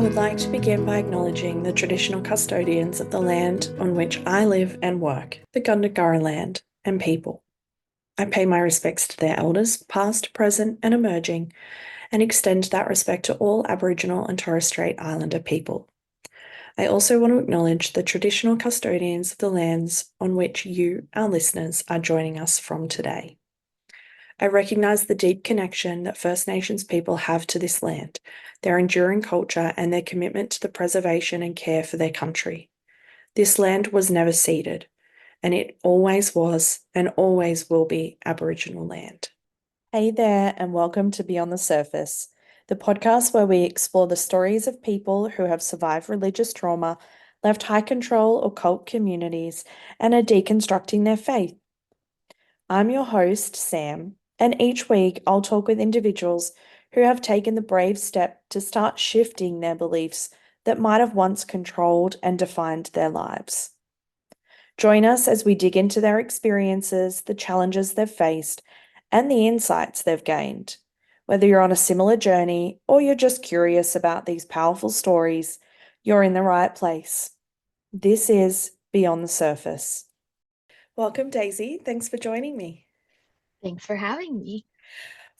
would like to begin by acknowledging the traditional custodians of the land on which I live and work, the Gundagara land and people. I pay my respects to their elders, past, present, and emerging, and extend that respect to all Aboriginal and Torres Strait Islander people. I also want to acknowledge the traditional custodians of the lands on which you, our listeners, are joining us from today. I recognise the deep connection that First Nations people have to this land, their enduring culture, and their commitment to the preservation and care for their country. This land was never ceded, and it always was and always will be Aboriginal land. Hey there, and welcome to Beyond the Surface, the podcast where we explore the stories of people who have survived religious trauma, left high control or cult communities, and are deconstructing their faith. I'm your host, Sam, and each week I'll talk with individuals who have taken the brave step to start shifting their beliefs that might have once controlled and defined their lives. Join us as we dig into their experiences, the challenges they've faced, and the insights they've gained. Whether you're on a similar journey or you're just curious about these powerful stories, you're in the right place. This is Beyond the Surface. Welcome, Daisy. Thanks for joining me. Thanks for having me.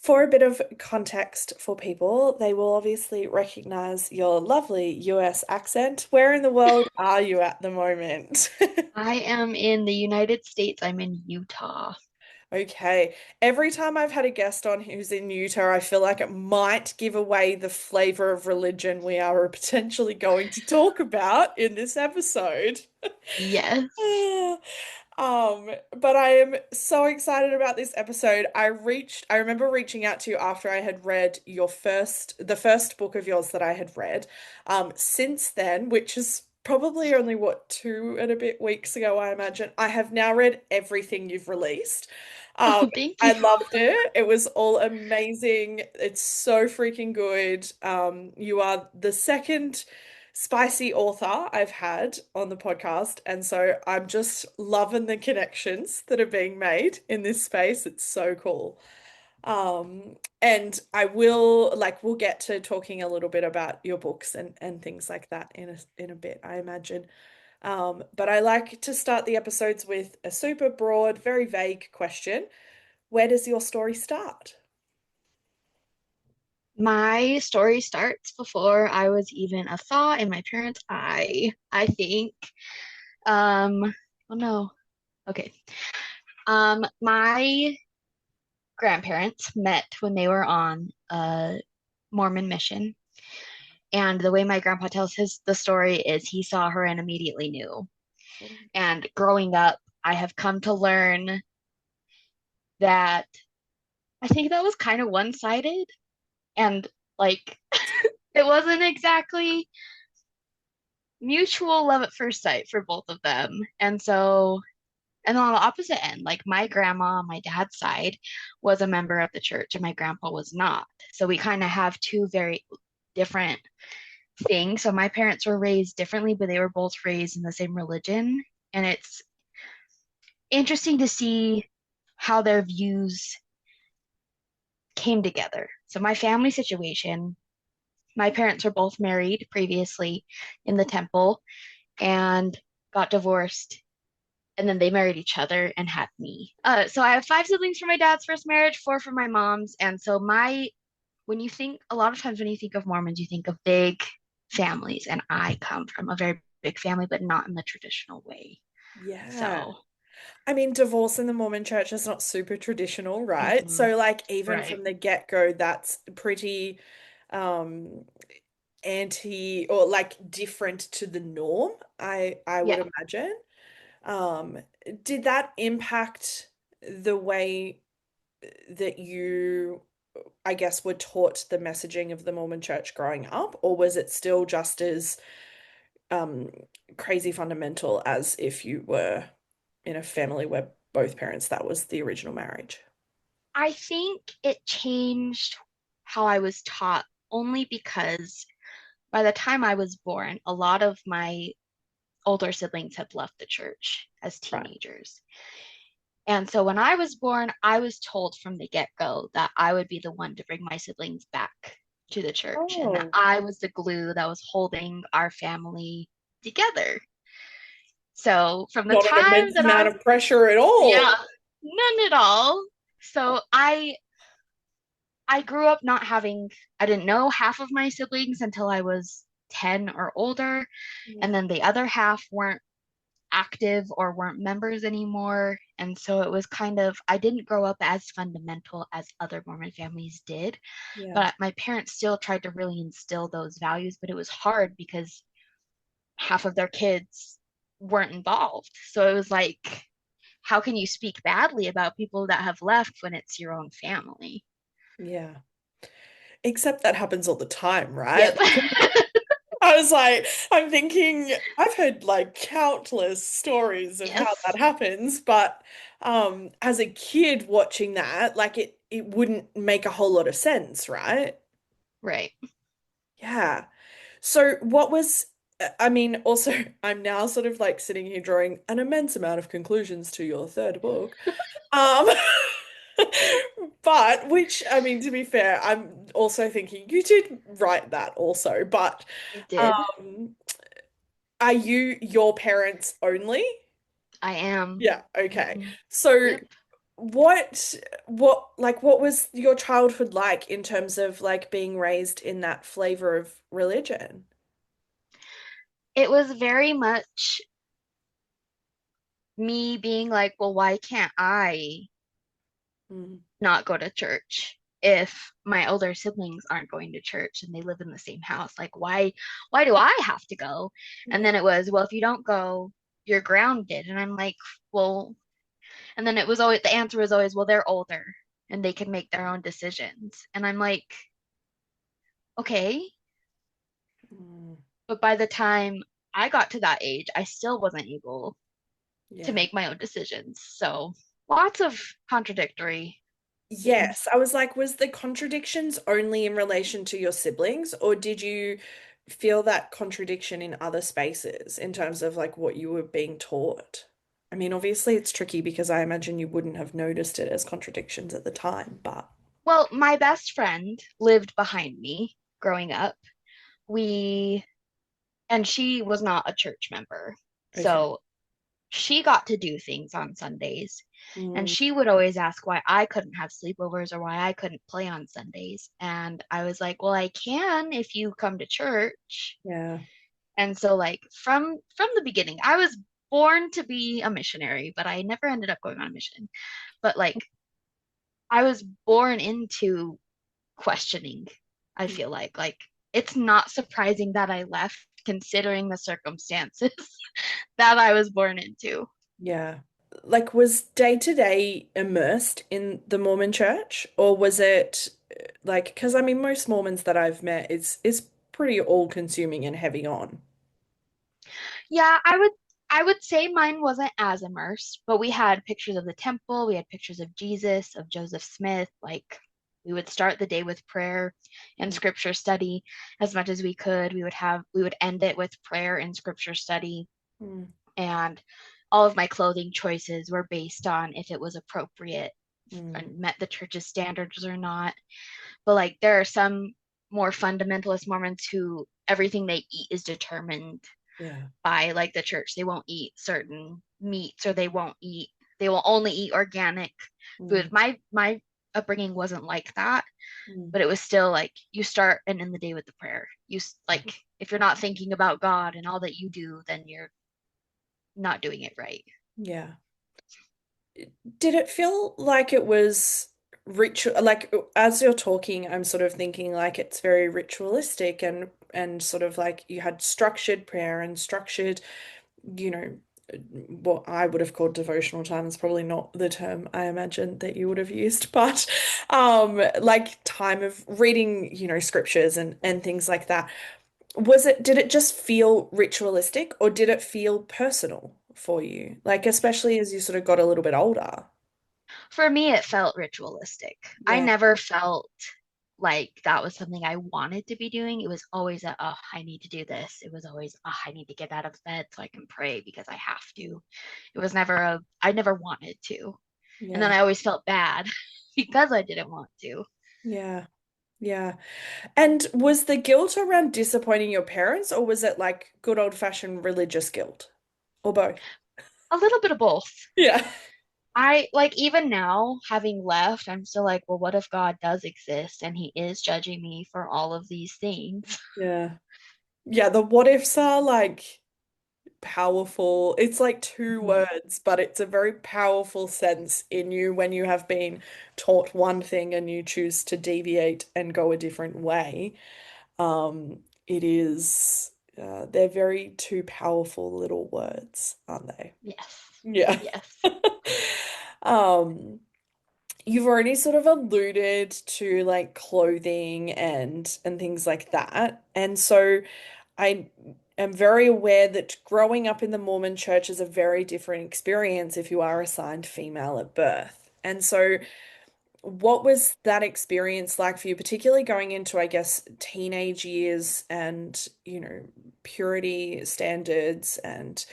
For a bit of context for people, they will obviously recognize your lovely US accent. Where in the world are you at the moment? I am in the United States. I'm in Utah. Okay. Every time I've had a guest on who's in Utah, I feel like it might give away the flavor of religion we are potentially going to talk about in this episode. Yes. But I am so excited about this episode. I remember reaching out to you after I had read the first book of yours that I had read. Since then, which is probably only what, 2 and a bit weeks ago, I imagine, I have now read everything you've released. Um, Oh, thank I you. loved it. It was all amazing. It's so freaking good. You are the second spicy author I've had on the podcast. And so I'm just loving the connections that are being made in this space. It's so cool. And we'll get to talking a little bit about your books and things like that in a bit, I imagine. But I like to start the episodes with a super broad, very vague question. Where does your story start? My story starts before I was even a thought in my parents' eye, I think. Oh no. Okay. My grandparents met when they were on a Mormon mission. And the way my grandpa tells the story is he saw her and immediately knew. And growing up, I have come to learn that I think that was kind of one-sided and like it wasn't exactly mutual love at first sight for both of them. And on the opposite end, like my grandma on my dad's side was a member of the church and my grandpa was not. So we kind of have two very different things. So my parents were raised differently, but they were both raised in the same religion. And it's interesting to see how their views came together. So my family situation, my parents were both married previously in the temple and got divorced. And then they married each other and had me. So I have five siblings from my dad's first marriage, four from my mom's. And so when you think, a lot of times when you think of Mormons, you think of big families. And I come from a very big family, but not in the traditional way. Yeah. So, I mean, divorce in the Mormon church is not super traditional, right? mhm, So like even right. from the get-go, that's pretty um anti or like different to the norm, I would Yeah. imagine. Um, did that impact the way that you, I guess, were taught the messaging of the Mormon church growing up, or was it still just as um crazy fundamental as if you were in a family where both parents, that was the original marriage? I think it changed how I was taught only because by the time I was born, a lot of my older siblings had left the church as Right. teenagers. And so when I was born, I was told from the get-go that I would be the one to bring my siblings back to the church and that Oh, I was the glue that was holding our family together. So from the not an time immense that amount of pressure at all. yeah, none at all. So I grew up not having, I didn't know half of my siblings until I was 10 or older, and Yeah. then the other half weren't active or weren't members anymore. And so it was kind of, I didn't grow up as fundamental as other Mormon families did, Yeah. but my parents still tried to really instill those values, but it was hard because half of their kids weren't involved. So it was like, how can you speak badly about people that have left when it's your own family? Yeah. Except that happens all the time, Yep. right? I was like, I'm thinking, I've heard like countless stories of how Yes. that happens, but as a kid watching that, like it wouldn't make a whole lot of sense, right? Right. Yeah. So what was I mean, also I'm now sort of like sitting here drawing an immense amount of conclusions to your third book. Um but which I mean to be fair, I'm also thinking you did write that also, but I did. um are you your parents only? I am. Yeah, okay. Mhm. So Yep. what what was your childhood like in terms of like being raised in that flavor of religion? It was very much me being like, well, why can't I Mm, not go to church if my older siblings aren't going to church and they live in the same house? Like, why do I have to go? And yeah. then it was, well, if you don't go, you're grounded. And I'm like, well, and then it was always the answer was always, well, they're older and they can make their own decisions. And I'm like, okay. Mm, But by the time I got to that age, I still wasn't able to yeah. make my own decisions. So lots of contradictory things. Yes, I was like, was the contradictions only in relation to your siblings, or did you feel that contradiction in other spaces in terms of like what you were being taught? I mean, obviously it's tricky because I imagine you wouldn't have noticed it as contradictions at the time, but Well, my best friend lived behind me growing up. We, and she was not a church member. okay. So she got to do things on Sundays. And Mm, she would always ask why I couldn't have sleepovers or why I couldn't play on Sundays. And I was like, well, I can if you come to church. yeah. And so like from the beginning, I was born to be a missionary, but I never ended up going on a mission. But like I was born into questioning, I feel like it's not surprising that I left considering the circumstances that I was born into. Yeah. Like, was day to day immersed in the Mormon church, or was it like, because I mean, most Mormons that I've met is pretty all-consuming and heavy on. Yeah, I would say mine wasn't as immersed, but we had pictures of the temple, we had pictures of Jesus, of Joseph Smith, like we would start the day with prayer and Mm, scripture study as much as we could. We would end it with prayer and scripture study, mm, and all of my clothing choices were based on if it was appropriate mm. and met the church's standards or not. But like there are some more fundamentalist Mormons who everything they eat is determined Yeah. by like the church. They won't eat certain meats or they will only eat organic Mm, food. My upbringing wasn't like that, mm. but it was still like you start and end the day with the prayer. Like if you're not thinking about God and all that you do, then you're not doing it right. Yeah. Did it feel like it was ritual? Like as you're talking, I'm sort of thinking like it's very ritualistic and sort of like you had structured prayer and structured, you know, what I would have called devotional time is probably not the term I imagine that you would have used, but like time of reading, you know, scriptures and things like that. Did it just feel ritualistic or did it feel personal for you? Like especially as you sort of got a little bit older. For me, it felt ritualistic. I Yeah. never felt like that was something I wanted to be doing. It was always oh, I need to do this. It was always, oh, I need to get out of bed so I can pray because I have to. It was never I never wanted to. And then Yeah. I always felt bad because I didn't want to. Yeah. Yeah. And was the guilt around disappointing your parents, or was it like good old-fashioned religious guilt? Or both? A little bit of both. Yeah. I like even now, having left, I'm still like, well, what if God does exist and he is judging me for all of these things? Yeah. Yeah, the what ifs are like powerful. It's like two Mhm. words, but it's a very powerful sense in you when you have been taught one thing and you choose to deviate and go a different way. It is, they're very two powerful little words, aren't they? Yes. Yeah. Yes. Um, you've already sort of alluded to like clothing and things like that. And so I am very aware that growing up in the Mormon church is a very different experience if you are assigned female at birth. And so what was that experience like for you, particularly going into, I guess, teenage years and, purity standards and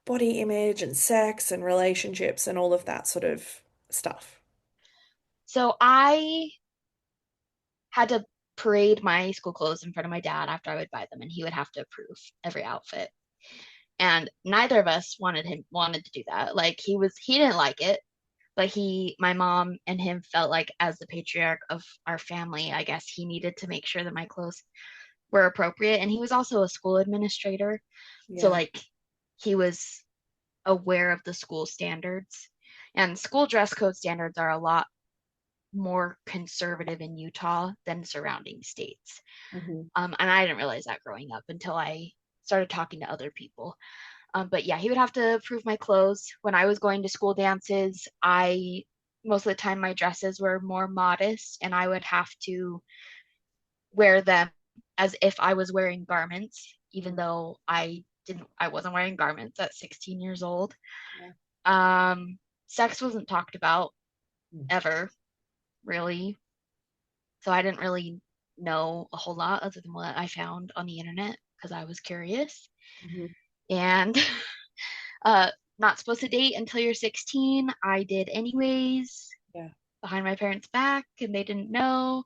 body image and sex and relationships and all of that sort of stuff? So I had to parade my school clothes in front of my dad after I would buy them, and he would have to approve every outfit. And neither of us wanted to do that. Like he didn't like it, but my mom and him felt like as the patriarch of our family, I guess he needed to make sure that my clothes were appropriate. And he was also a school administrator. So Yeah. like he was aware of the school standards. And school dress code standards are a lot more conservative in Utah than surrounding states. Hmm. And I didn't realize that growing up until I started talking to other people. But yeah, he would have to approve my clothes. When I was going to school dances, I most of the time my dresses were more modest and I would have to wear them as if I was wearing garments, even though I wasn't wearing garments at 16 years old. Yeah. Um, Sex wasn't talked about Mm. ever, really. So I didn't really know a whole lot other than what I found on the internet because I was curious. Mhm. And uh not supposed to date until you're 16. I did anyways Yeah. behind my parents' back and they didn't know.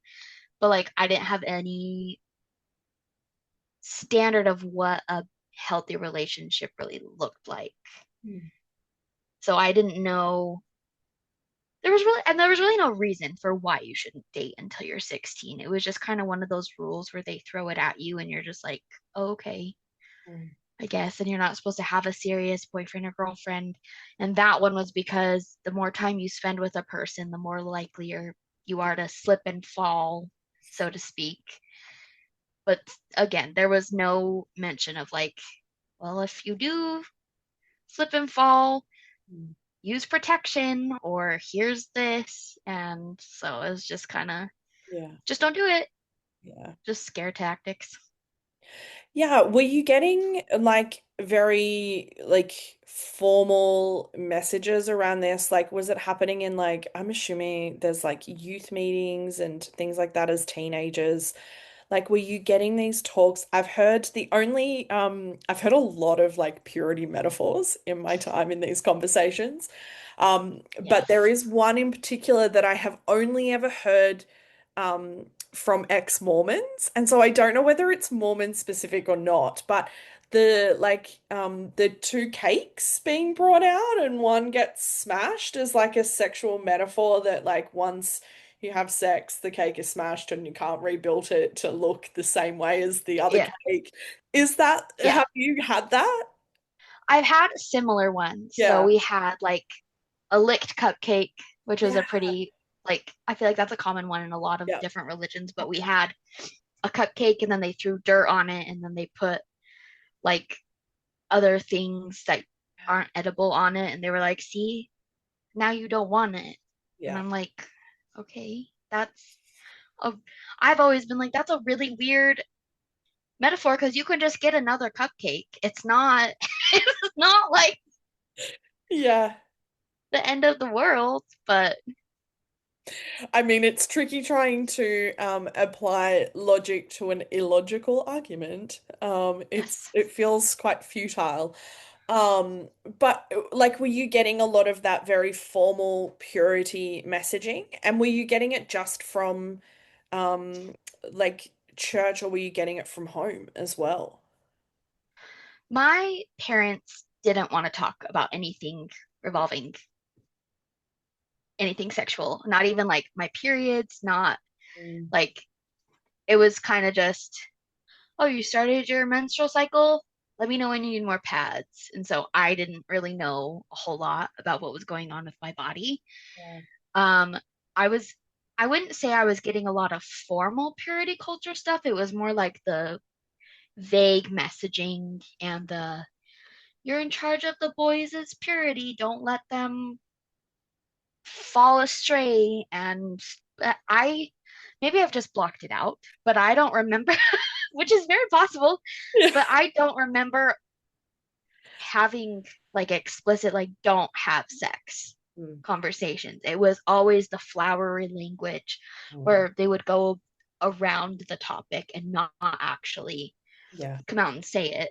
But like I didn't have any standard of what a healthy relationship really looked like. Mm. So I didn't know there was really no reason for why you shouldn't date until you're 16. It was just kind of one of those rules where they throw it at you and you're just like, oh, okay, Mm. I guess. And you're not supposed to have a serious boyfriend or girlfriend. And that one was because the more time you spend with a person, the more likely you are to slip and fall, so to speak. But again, there was no mention of like, well, if you do slip and fall, Mm. use protection or here's this. And so it was just kind of Yeah. just don't do it. Yeah. Just scare tactics. Yeah, were you getting like very like formal messages around this? Like, was it happening in like, I'm assuming there's like youth meetings and things like that as teenagers? Like, were you getting these talks? I've heard a lot of like purity metaphors in my time in these conversations. But there Yes. is one in particular that I have only ever heard from ex-Mormons. And so I don't know whether it's Mormon specific or not, but the two cakes being brought out and one gets smashed as like a sexual metaphor that like once you have sex, the cake is smashed and you can't rebuild it to look the same way as the other Yeah. cake. Yeah. Have you had that? I've had similar ones. So Yeah. we had like a licked cupcake, which was Yeah. a pretty like I feel like that's a common one in a lot of Yeah. different religions, but we had a cupcake and then they threw dirt on it and then they put like other things that aren't edible on it and they were like, "See, now you don't want it." And Yeah. I'm like, "Okay, that's a I've always been like that's a really weird metaphor because you can just get another cupcake. It's not it's not like Yeah. the end of the world, but I mean, it's tricky trying to apply logic to an illogical argument. yes. It feels quite futile. But like, were you getting a lot of that very formal purity messaging? And were you getting it just from um, like church, or were you getting it from home as well? My parents didn't want to talk about anything revolving anything sexual, not even like my periods, not Mm, like it was kind of just, oh, you started your menstrual cycle? Let me know when you need more pads. And so I didn't really know a whole lot about what was going on with my body. yeah. Um, I was, I wouldn't say I was getting a lot of formal purity culture stuff. It was more like the vague messaging and the, you're in charge of the boys' purity. Don't let them fall astray. And I, maybe I've just blocked it out, but I don't remember, which is very possible, Yeah. but I don't remember having like explicit, like, don't have sex Mm, conversations. It was always the flowery language mm, where they would go around the topic and not actually yeah. come out and say it.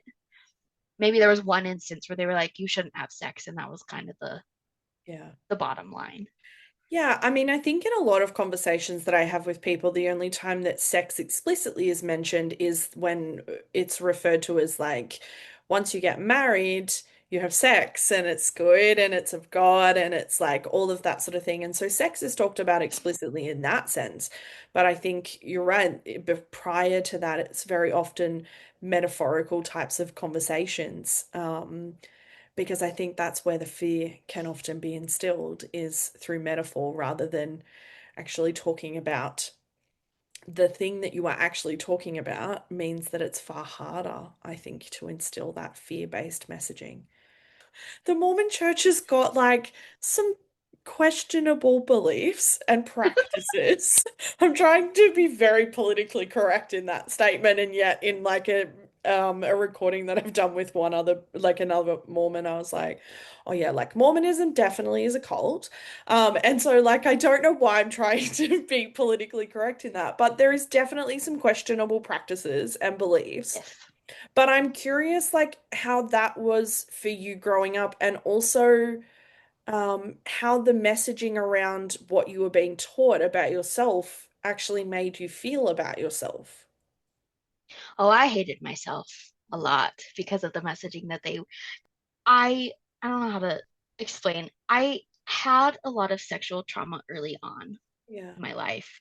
Maybe there was one instance where they were like, you shouldn't have sex, and that was kind of Yeah. the bottom line. Yeah, I mean, I think in a lot of conversations that I have with people, the only time that sex explicitly is mentioned is when it's referred to as like, once you get married, you have sex and it's good and it's of God and it's like all of that sort of thing. And so sex is talked about explicitly in that sense. But I think you're right. Prior to that, it's very often metaphorical types of conversations. Because I think that's where the fear can often be instilled is through metaphor rather than actually talking about the thing that you are actually talking about means that it's far harder, I think, to instill that fear-based messaging. The Mormon church has got like some questionable beliefs and practices. I'm trying to be very politically correct in that statement, and yet in like a recording that I've done with one other like another Mormon, I was like, oh yeah, like Mormonism definitely is a cult. And so like I don't know why I'm trying to be politically correct in that, but there is definitely some questionable practices and beliefs. Yes. But I'm curious, like, how that was for you growing up, and also how the messaging around what you were being taught about yourself actually made you feel about yourself. Oh, I hated myself a lot because of the messaging that I I don't know how to explain. I had a lot of sexual trauma early on Yeah. in my life.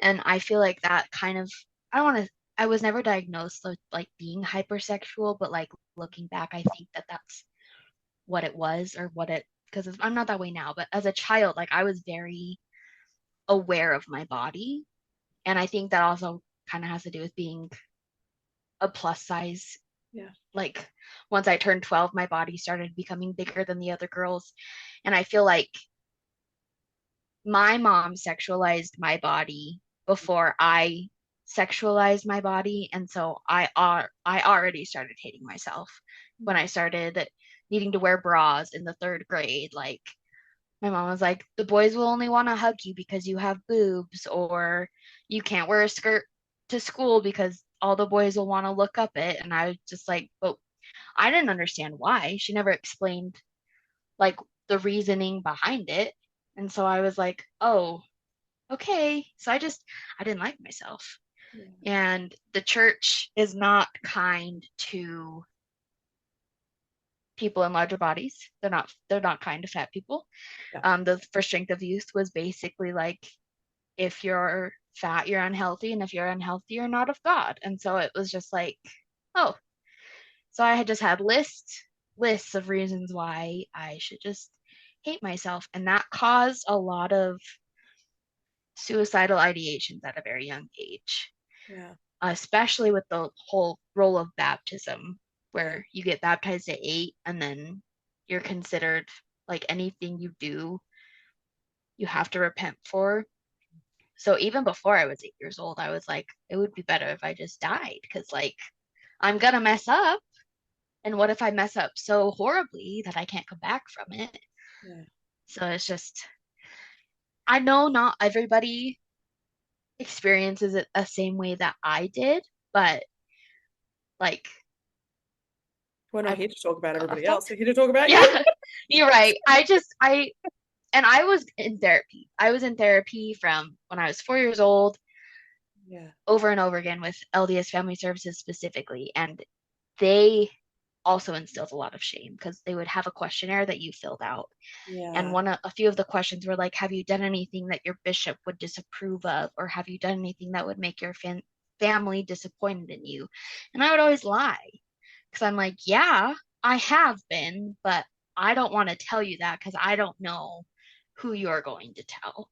And I feel like that kind of, I don't want to, I was never diagnosed with like being hypersexual, but like looking back, I think that that's what it was or what it, because I'm not that way now, but as a child, like I was very aware of my body. And I think that also kind of has to do with being a plus size. Yeah. Like once I turned 12, my body started becoming bigger than the other girls. And I feel like my mom sexualized my body before I sexualized my body, and so I already started hating myself when I started needing to wear bras in the third grade. Like my mom was like, the boys will only want to hug you because you have boobs, or you can't wear a skirt to school because all the boys will want to look up it. And I was just like, but I didn't understand why. She never explained like the reasoning behind it. And so I was like, oh, okay. So I didn't like myself. Yeah. And the church is not kind to people in larger bodies. They're not kind to fat people. Yeah. The for strength of youth was basically like, if you're fat, you're unhealthy, and if you're unhealthy, you're not of God. And so it was just like, oh, so I had just had lists of reasons why I should just hate myself. And that caused a lot of suicidal ideations at a very young age, Yeah. especially with the whole role of baptism, Yeah. where you get baptized at 8 and then you're considered like anything you do, you have to repent for. So even before I was 8 years old, I was like, it would be better if I just died because, like, I'm gonna mess up. And what if I mess up so horribly that I can't come back from it? Yeah. So it's just, I know not everybody experiences it the same way that I did, but like We're not I've here to talk about everybody else. talked. We're here to talk about you. Yeah, you're right. And I was in therapy. I was in therapy from when I was 4 years old Yeah. over and over again with LDS Family Services specifically. And they also instilled a lot of shame because they would have a questionnaire that you filled out. And Yeah. a few of the questions were like, have you done anything that your bishop would disapprove of? Or have you done anything that would make your family disappointed in you? And I would always lie because I'm like, yeah, I have been, but I don't want to tell you that because I don't know who you're going to tell.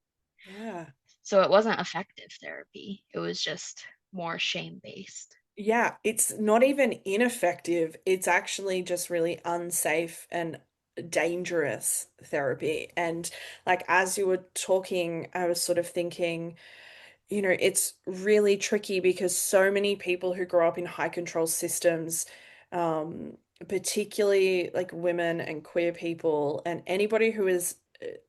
Yeah. So it wasn't effective therapy. It was just more shame based. Yeah, it's not even ineffective. It's actually just really unsafe and dangerous therapy. And like as you were talking, I was sort of thinking, it's really tricky because so many people who grow up in high control systems, um, particularly like women and queer people and anybody who is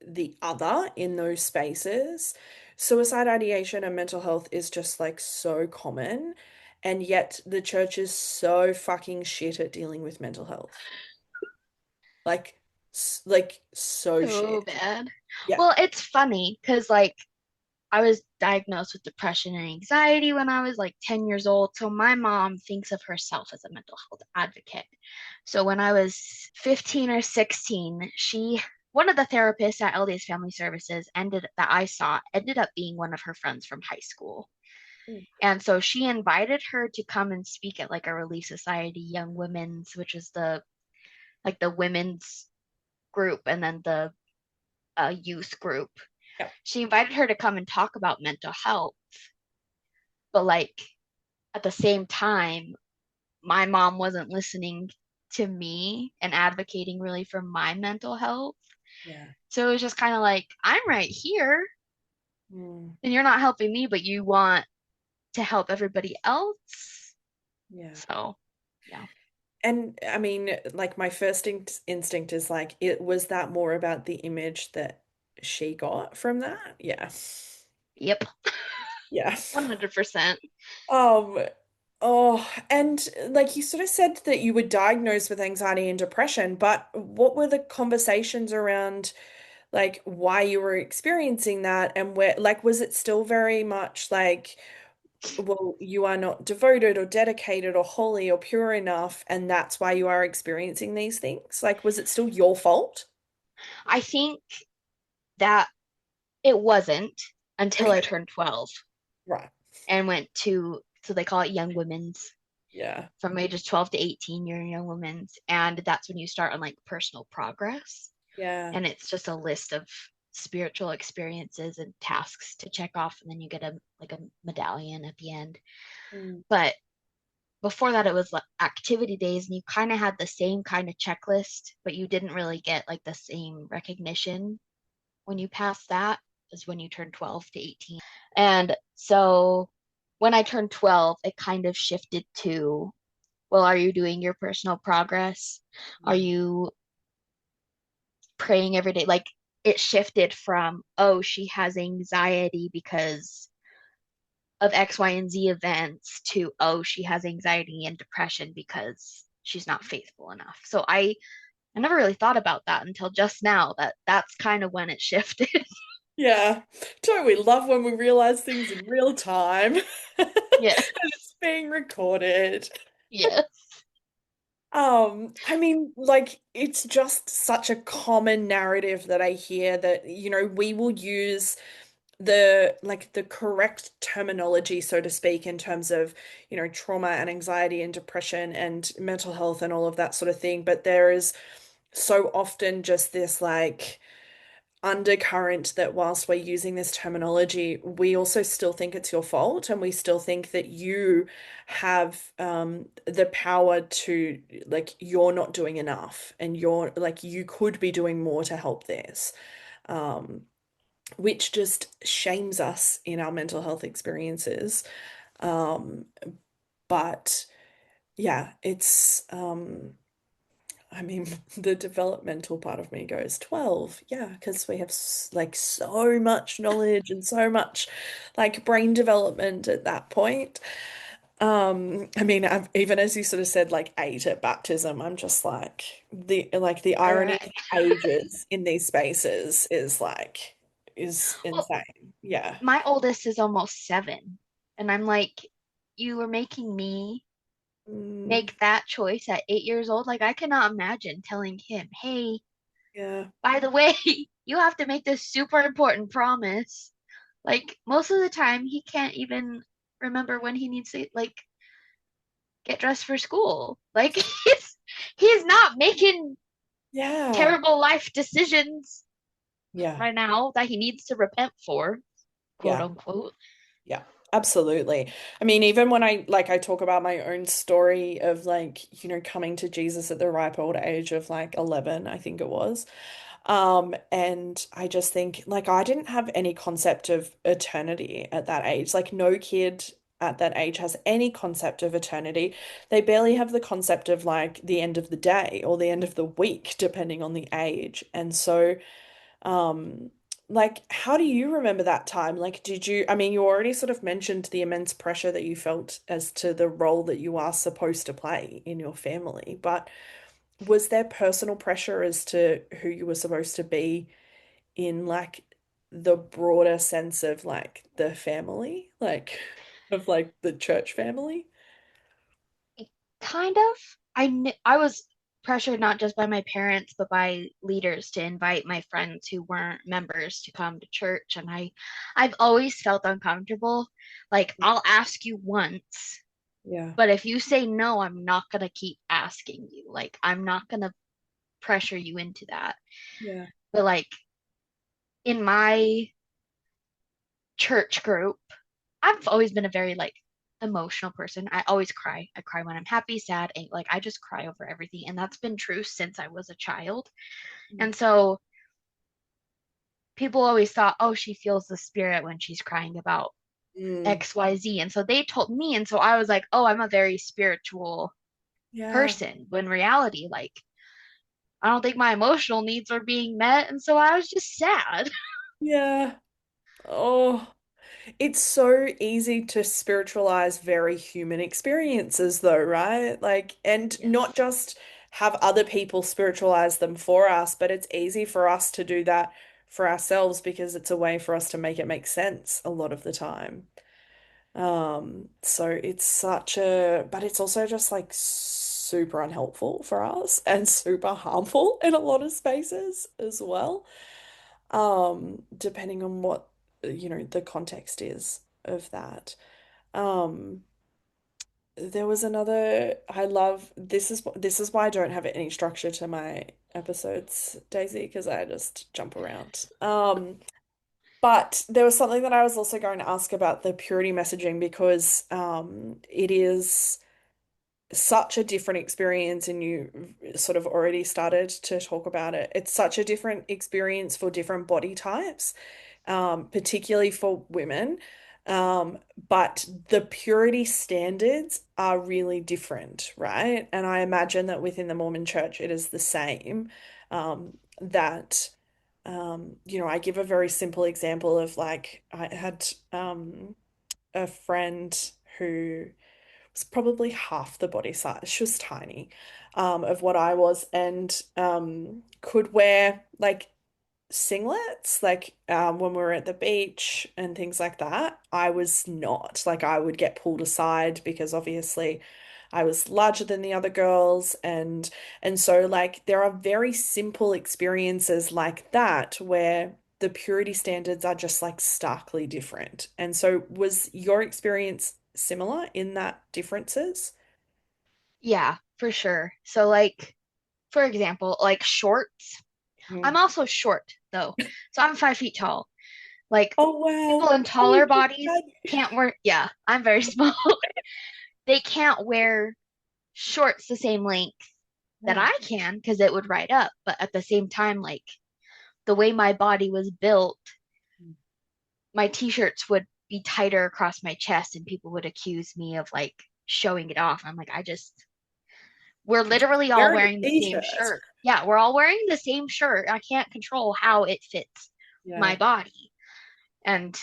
the other in those spaces, suicide ideation and mental health is just like so common. And yet the church is so fucking shit at dealing with mental health. Like, like so So shit. bad. Yeah. Well, it's funny because, like, I was diagnosed with depression and anxiety when I was like 10 years old. So my mom thinks of herself as a mental health advocate. So when I was 15 or 16, one of the therapists at LDS Family Services that I saw ended up being one of her friends from high school. Mm. And so she invited her to come and speak at like a Relief Society Young Women's, which is the women's group, and then the youth group. Yeah. She invited her to come and talk about mental health, but like at the same time, my mom wasn't listening to me and advocating really for my mental health. Yeah. So it was just kind of like, I'm right here Mm. and you're not helping me, but you want to help everybody else. Yeah. So, yeah. And I mean, like my first instinct is like, it was that more about the image that she got from that? Yeah. Yep. Yeah. 100%. Um, and like you sort of said that you were diagnosed with anxiety and depression, but what were the conversations around like why you were experiencing that and where, like, was it still very much like, well, you are not devoted or dedicated or holy or pure enough, and that's why you are experiencing these things? Like, was it still your fault? I think that it wasn't until I Okay, turned 12 right. and went to, so they call it Young Women's. Yeah. From ages 12 to 18, you're in Young Women's. And that's when you start on like personal progress. Yeah. And it's just a list of spiritual experiences and tasks to check off. And then you get a medallion at the end. Mm. But before that, it was like activity days, and you kind of had the same kind of checklist, but you didn't really get like the same recognition when you passed that as when you turned 12 to 18. And so when I turned 12, it kind of shifted to, well, are you doing your personal progress? Are Mm. you praying every day? Like it shifted from, oh, she has anxiety because of X, Y, and Z events to, oh, she has anxiety and depression because she's not faithful enough. So I never really thought about that until just now that that's kind of when it shifted. Yeah. Don't we love when we realize things in real time and Yeah. it's being recorded? Yeah. I mean, like, it's just such a common narrative that I hear that, we will use the correct terminology, so to speak, in terms of, trauma and anxiety and depression and mental health and all of that sort of thing. But there is so often just this like undercurrent that whilst we're using this terminology, we also still think it's your fault and we still think that you have the power to, like, you're not doing enough and you're like, you could be doing more to help this, um, which just shames us in our mental health experiences. Um, but yeah, I mean, the developmental part of me goes 12. Yeah, because we have like so much knowledge and so much like brain development at that point. I mean, even as you sort of said, like 8 at baptism, I'm just like the All irony of right. ages in these spaces is Well, insane. Yeah. my oldest is almost 7. And I'm like, you were making me Mm, make that choice at 8 years old. Like, I cannot imagine telling him, hey, yeah. by the way, you have to make this super important promise. Like, most of the time, he can't even remember when he needs to, like, get dressed for school. Like, he's not making Yeah. terrible life decisions Yeah. right now that he needs to repent for, quote Yeah. unquote. Yeah, absolutely. I mean, even when I talk about my own story of coming to Jesus at the ripe old age of like 11, I think it was. And I just think like I didn't have any concept of eternity at that age. Like no kid at that age has any concept of eternity. They barely have the concept of like the end of the day or the end of the week, depending on the age. And so um, like, how do you remember that time? Like, I mean, you already sort of mentioned the immense pressure that you felt as to the role that you are supposed to play in your family, but was there personal pressure as to who you were supposed to be in like the broader sense of like the family, like of like the church family? Kind of. I was pressured not just by my parents, but by leaders to invite my friends who weren't members to come to church. And I've always felt uncomfortable. Like, I'll ask you once, Yeah. but if you say no, I'm not gonna keep asking you. Like, I'm not gonna pressure you into that. Yeah. But like in my church group, I've always been a very like emotional person. I always cry. I cry when I'm happy, sad, and like I just cry over everything. And that's been true since I was a child. Mm. And so people always thought, oh, she feels the spirit when she's crying about Mm. XYZ. And so they told me, and so I was like, oh, I'm a very spiritual Yeah. person. When reality, like, I don't think my emotional needs are being met. And so I was just sad. Yeah. Oh. It's so easy to spiritualize very human experiences, though, right? Like, and not Yes. just have other people spiritualize them for us, but it's easy for us to do that for ourselves because it's a way for us to make it make sense a lot of the time. So it's but it's also just like super unhelpful for us and super harmful in a lot of spaces as well, depending on what, the context is of that. Um, there was another, I love, this is why I don't have any structure to my episodes, Daisy, because I just jump around. But there was something that I was also going to ask about the purity messaging because it is such a different experience, and you sort of already started to talk about it. It's such a different experience for different body types, particularly for women. But the purity standards are really different, right? And I imagine that within the Mormon church, it is the same. That, I give a very simple example of like, I had a friend who was probably half the body size. She was tiny, of what I was, and could wear like singlets, like when we were at the beach and things like that. I was not. Like I would get pulled aside because obviously I was larger than the other girls, and so like there are very simple experiences like that where the purity standards are just like starkly different. And so was your experience similar in that differences? Yeah, for sure. So like for example, like shorts. I'm Mm. also short though. So I'm 5 feet tall. Like Oh people wow. in I taller would just bodies can't wear, yeah, I'm very small. They can't wear shorts the same length that Mm. I can because it would ride up. But at the same time, like the way my body was built, my t-shirts would be tighter across my chest and people would accuse me of like showing it off. I'm like, we're literally all Wearing a wearing the same t-shirt. shirt. Yeah, we're all wearing the same shirt. I can't control how it fits my Yeah. body. And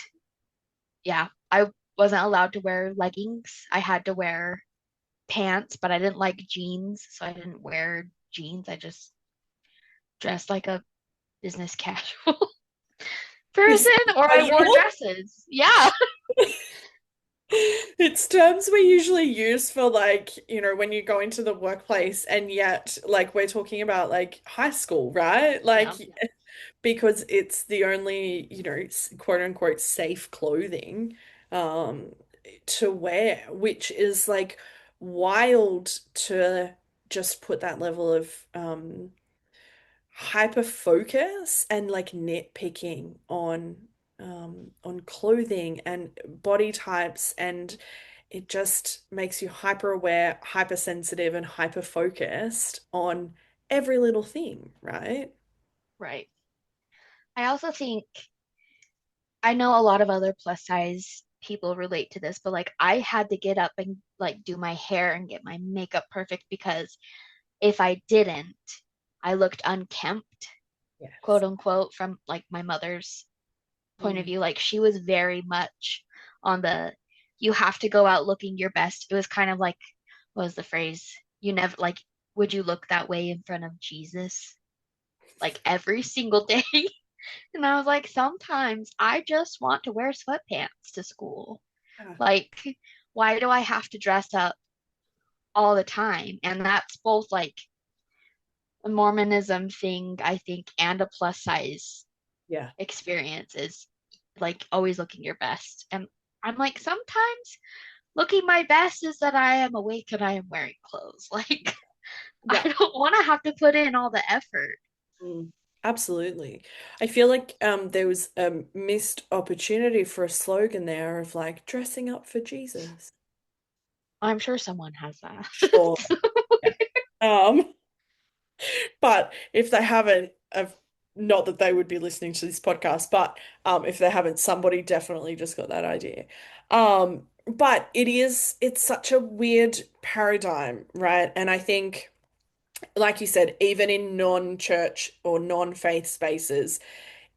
yeah, I wasn't allowed to wear leggings. I had to wear pants, but I didn't like jeans, so I didn't wear jeans. I just dressed like a business casual Business person, or I wore casual. dresses. Yeah. It's terms we usually use for like, when you go into the workplace, and yet like we're talking about like high school, right? Yeah, Like because it's the only, quote unquote safe clothing um to wear, which is like wild to just put that level of hyper focus and like nitpicking on clothing and body types, and it just makes you hyper aware, hypersensitive, and hyper focused on every little thing, right? right. I also think I know a lot of other plus size people relate to this, but like I had to get up and like do my hair and get my makeup perfect because if I didn't, I looked unkempt, quote Yes. unquote, from like my mother's point of Mm. view. Like she was very much on the you have to go out looking your best. It was kind of like, what was the phrase? You never like, would you look that way in front of Jesus? Like every single day. And I was like, sometimes I just want to wear sweatpants to school. Yeah. Like, why do I have to dress up all the time? And that's both like a Mormonism thing, I think, and a plus size Yeah. experience is like always looking your best. And I'm like, sometimes looking my best is that I am awake and I am wearing clothes. Like, I Yeah. don't want to have to put in all the effort. Mm. Absolutely. I feel like there was a missed opportunity for a slogan there of like dressing up for Jesus. I'm sure someone has that. Sure. Yeah. Um, but if they haven't, not that they would be listening to this podcast, but if they haven't, somebody definitely just got that idea. But it's such a weird paradigm, right? And I think, like you said, even in non-church or non-faith spaces,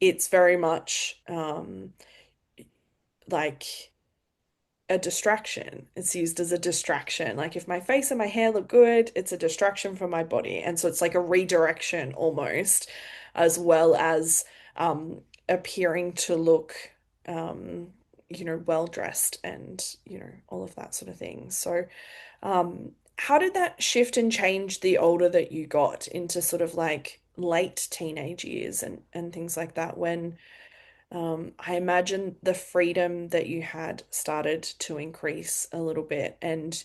it's very much like a distraction. It's used as a distraction. Like if my face and my hair look good, it's a distraction from my body. And so it's like a redirection almost, as well as appearing to look well dressed and, all of that sort of thing. So how did that shift and change the older that you got into sort of like late teenage years and things like that when I imagine the freedom that you had started to increase a little bit, and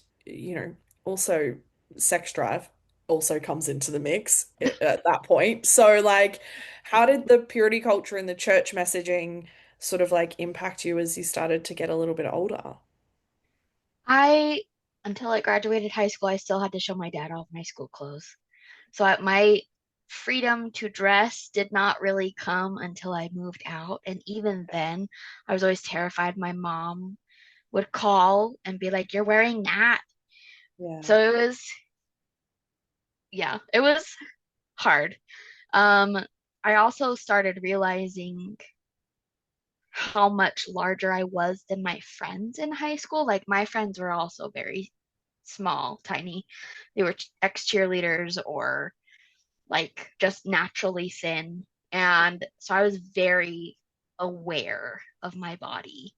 also sex drive also comes into the mix at that point. So, like, how did the purity culture and the church messaging sort of like impact you as you started to get a little bit older? I, until I graduated high school, I still had to show my dad all of my school clothes. So my freedom to dress did not really come until I moved out. And even then, I was always terrified my mom would call and be like, "You're wearing that." Yeah. So it was, yeah, it was hard. Um, I also started realizing how much larger I was than my friends in high school. Like my friends were also very small, tiny. They were ex cheerleaders or like just naturally thin. And so I was very aware of my body.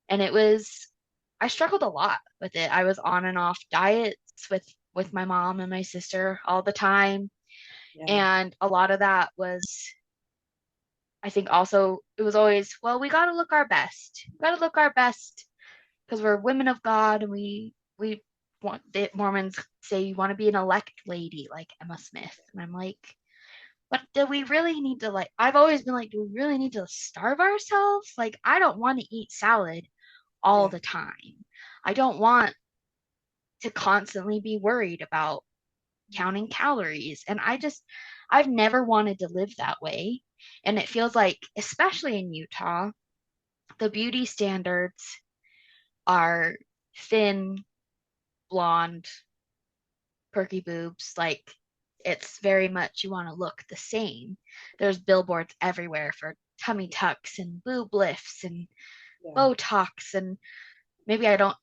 And I struggled a lot with it. I was on and off diets with my mom and my sister all the time. Yeah. And a lot of that was, I think also, it was always, well, we got to look our best. We got to look our best because we're women of God and we want the Mormons say you want to be an elect lady like Emma Smith. And I'm like, but do we really need to like I've always been like, do we really need to starve ourselves? Like I don't want to eat salad all Yeah. the time. I don't want to constantly be worried about counting calories. And I've never wanted to live that way. And it feels like, especially in Utah, the beauty standards are thin, blonde, perky boobs. Like it's very much you want to look the same. There's billboards everywhere for tummy tucks and boob lifts and Yeah. Botox and maybe I don't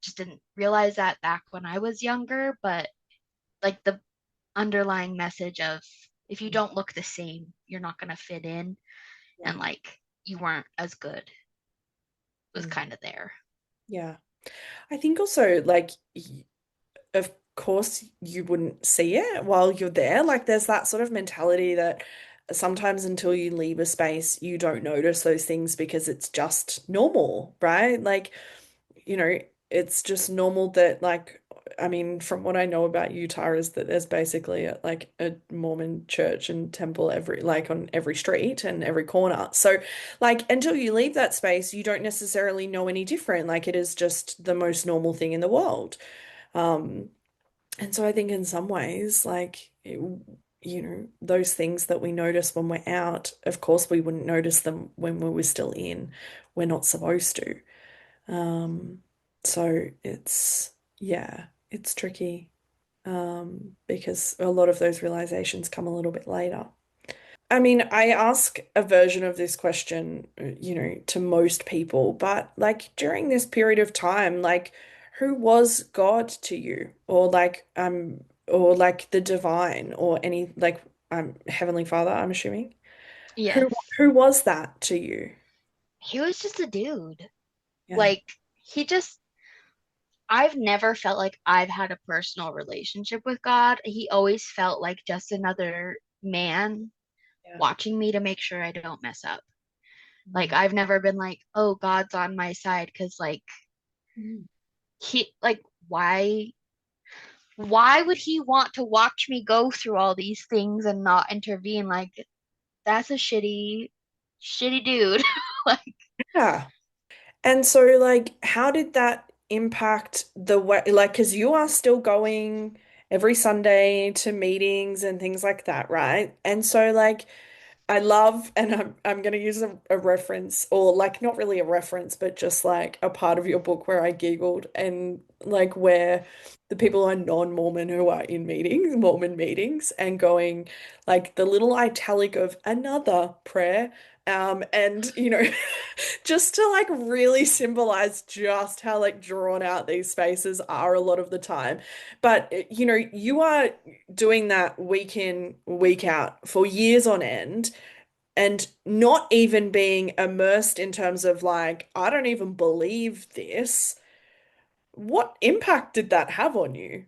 just didn't realize that back when I was younger, but like the underlying message of if you don't look the same, you're not gonna fit in Yeah. and like you weren't as good was Mm. kind of there. Yeah. I think also, like, of course, you wouldn't see it while you're there. Like, there's that sort of mentality that sometimes until you leave a space, you don't notice those things because it's just normal, right? Like, you know, it's just normal that, like, I mean, from what I know about Utah is that there's basically like a Mormon church and temple every like on every street and every corner. So, like, until you leave that space, you don't necessarily know any different. Like, it is just the most normal thing in the world. Um, and so I think in some ways, like, those things that we notice when we're out, of course, we wouldn't notice them when we were still in. We're not supposed to. Um, so yeah, it's tricky, because a lot of those realizations come a little bit later. I mean, I ask a version of this question, to most people, but like during this period of time, like who was God to you? Or like the divine or any like Heavenly Father, I'm assuming. Who Yes. who was that to you? He was just a dude. Yeah. Like, he just, I've never felt like I've had a personal relationship with God. He always felt like just another man Yeah. watching me to make sure I don't mess up. Like, Mm. I've never been like, oh, God's on my side, because like Mm. he like why would he want to watch me go through all these things and not intervene? Like, that's a shitty dude. Like, Yeah. And so, like, how did that impact the way, like, because you are still going every Sunday to meetings and things like that, right? And so, like, I love, and I'm going to use a reference, or like not really a reference, but just like a part of your book where I giggled, and like where the people are non-Mormon who are in meetings, Mormon meetings, and going like the little italic of another prayer. And just to like really symbolize just how like drawn out these spaces are a lot of the time. But you are doing that week in, week out for years on end and not even being immersed in terms of like, I don't even believe this. What impact did that have on you?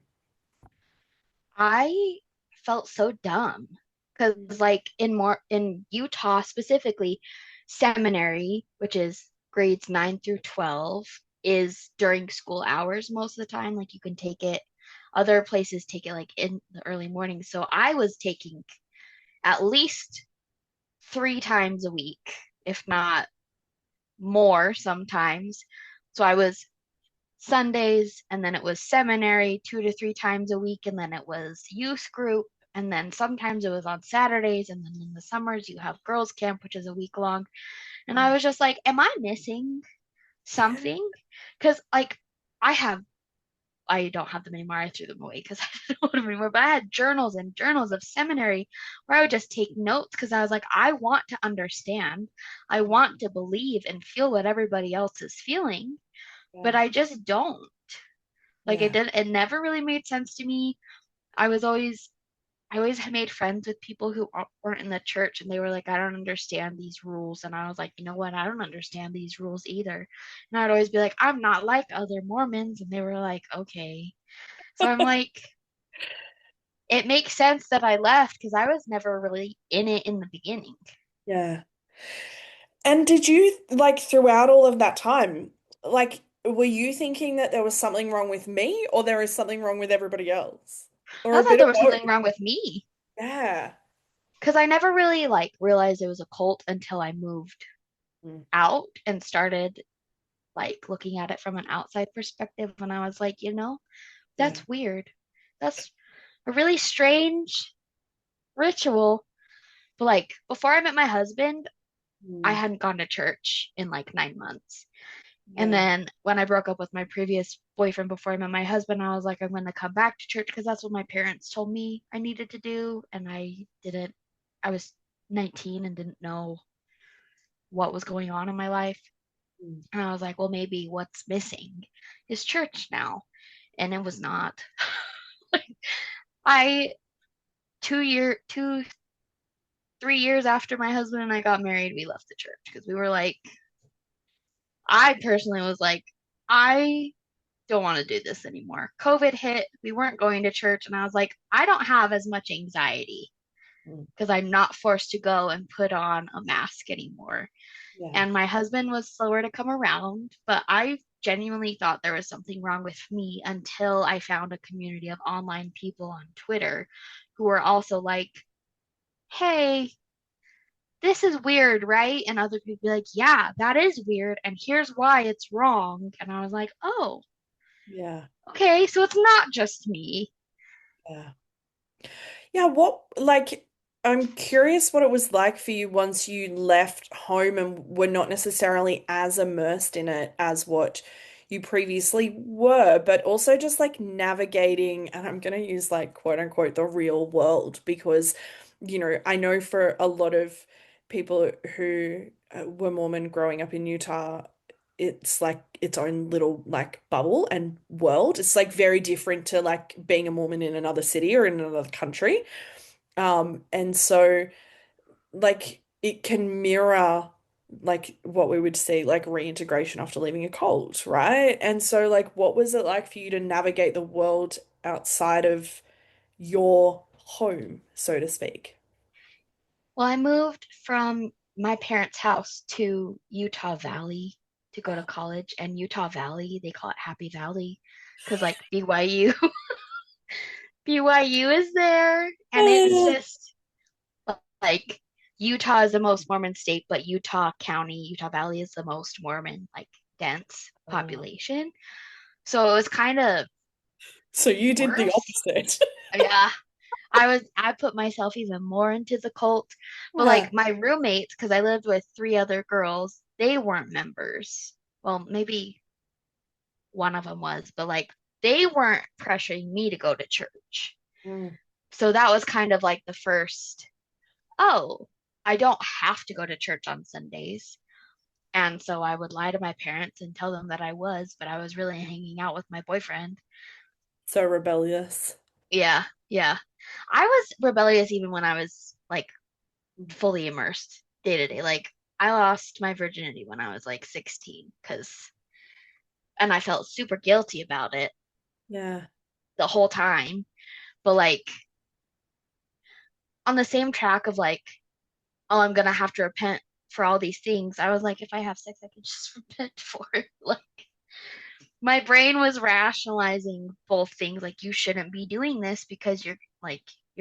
I felt so dumb because like in Utah specifically, seminary, which is grades 9 through 12, is during school hours most of the time. Like, you can take it, other places take it like in the early morning. So I was taking at least 3 times a week, if not more sometimes. So I was Sundays, and then it was seminary 2 to 3 times a week, and then it was youth group, and then sometimes it was on Saturdays, and then in the summers you have girls' camp, which is a week long. And I was just like, am I missing something? Because like I have I don't have them anymore. I threw them away because I didn't want them anymore. But I had journals and journals of seminary where I would just take notes because I was like, I want to understand. I want to believe and feel what everybody else is feeling, but Yeah. I just don't. Like, Yeah. it never really made sense to me. I was always I always had made friends with people who weren't in the church, and they were like, I don't understand these rules. And I was like, you know what? I don't understand these rules either. And I'd always be like, I'm not like other Mormons. And they were like, okay. So I'm like, it makes sense that I left because I was never really in it in the beginning. Yeah. And did you like throughout all of that time, like, were you thinking that there was something wrong with me or there is something wrong with everybody else? Or I a thought bit there of was both? something wrong with me Yeah. because I never really like realized it was a cult until I moved Mm. out and started like looking at it from an outside perspective. And I was like, Yeah. that's weird. That's a really strange ritual. But like, before I met my husband, I Mm. hadn't gone to church in like 9 months. And Yeah. then when I broke up with my previous boyfriend before I met my husband, I was like, I'm going to come back to church because that's what my parents told me I needed to do. And I didn't. I was 19 and didn't know what was going on in my life. Mm. And I was like, well, maybe what's missing is church now. And it was not. Like, I 3 years after my husband and I got married, we left the church because we were like, I personally was like, I don't want to do this anymore. COVID hit, we weren't going to church, and I was like, I don't have as much anxiety Mm. because I'm not forced to go and put on a mask anymore. Yeah. And my husband was slower to come around, but I genuinely thought there was something wrong with me until I found a community of online people on Twitter who were also like, hey, this is weird, right? And other people be like, yeah, that is weird. And here's why it's wrong. And I was like, oh, Yeah. okay, so it's not just me. Yeah. Yeah, I'm curious what it was like for you once you left home and were not necessarily as immersed in it as what you previously were, but also just like navigating, and I'm going to use like quote unquote the real world because, I know for a lot of people who were Mormon growing up in Utah, it's like its own little like bubble and world. It's like very different to like being a Mormon in another city or in another country. And so like it can mirror like what we would see like reintegration after leaving a cult, right? And so like what was it like for you to navigate the world outside of your home, so to speak? Well, I moved from my parents' house to Utah Valley to go to college, and Utah Valley, they call it Happy Valley because like BYU, BYU is there, and it's Oh, just like Utah is the most Mormon state, but Utah County, Utah Valley is the most Mormon, like dense population. So it was kind of so you did the worse. opposite. Yeah, I put myself even more into the cult. But Yeah. like my roommates, because I lived with three other girls, they weren't members. Well, maybe one of them was, but like they weren't pressuring me to go to church. Mm. So that was kind of like the first, oh, I don't have to go to church on Sundays. And so I would lie to my parents and tell them that I was, but I was really hanging out with my boyfriend. So rebellious. Yeah, yeah. I was rebellious even when I was like fully immersed day to day. Like I lost my virginity when I was like 16 because and I felt super guilty about it Yeah. the whole time. But like on the same track of like, oh, I'm gonna have to repent for all these things. I was like, if I have sex, I can just repent for it. Like my brain was rationalizing both things like you shouldn't be doing this because you're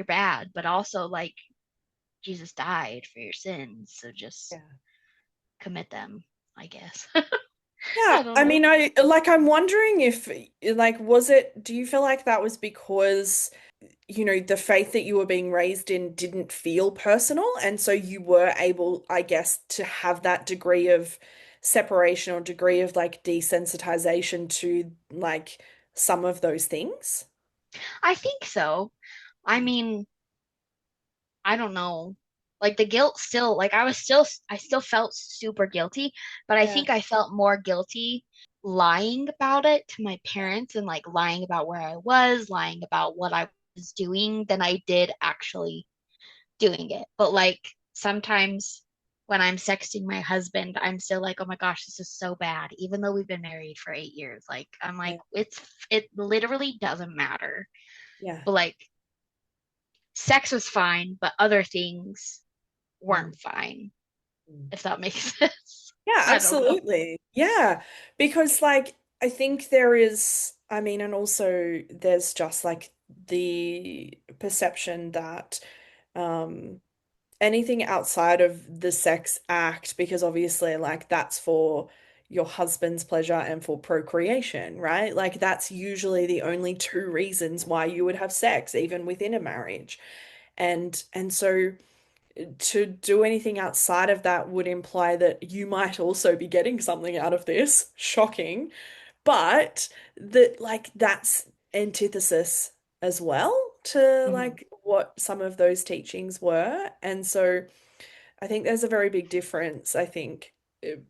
bad, but also like Jesus died for your sins, so just Yeah. commit them, I guess. Yeah, I don't I know. mean, I'm wondering if, like, do you feel like that was because, the faith that you were being raised in didn't feel personal, and so you were able, I guess, to have that degree of separation or degree of like desensitization to like some of those things? I think so. I mean, I don't know. Like the guilt still, like I still felt super guilty, but I Yeah, think I felt more guilty lying about it to my parents and like lying about where I was, lying about what I was doing than I did actually doing it. But like sometimes when I'm sexting my husband, I'm still like, oh my gosh, this is so bad. Even though we've been married for 8 years, like I'm like, yeah, it literally doesn't matter. yeah. But like sex was fine, but other things Mm. weren't fine, Mm. if that makes sense. Yeah, I don't know. absolutely. Yeah, because like I think there is, I mean, and also there's just like the perception that um anything outside of the sex act, because obviously like that's for your husband's pleasure and for procreation, right? Like that's usually the only two reasons why you would have sex, even within a marriage. And so to do anything outside of that would imply that you might also be getting something out of this. Shocking. But that like that's antithesis as well to Mhm. like what some of those teachings were. And so I think there's a very big difference, I think,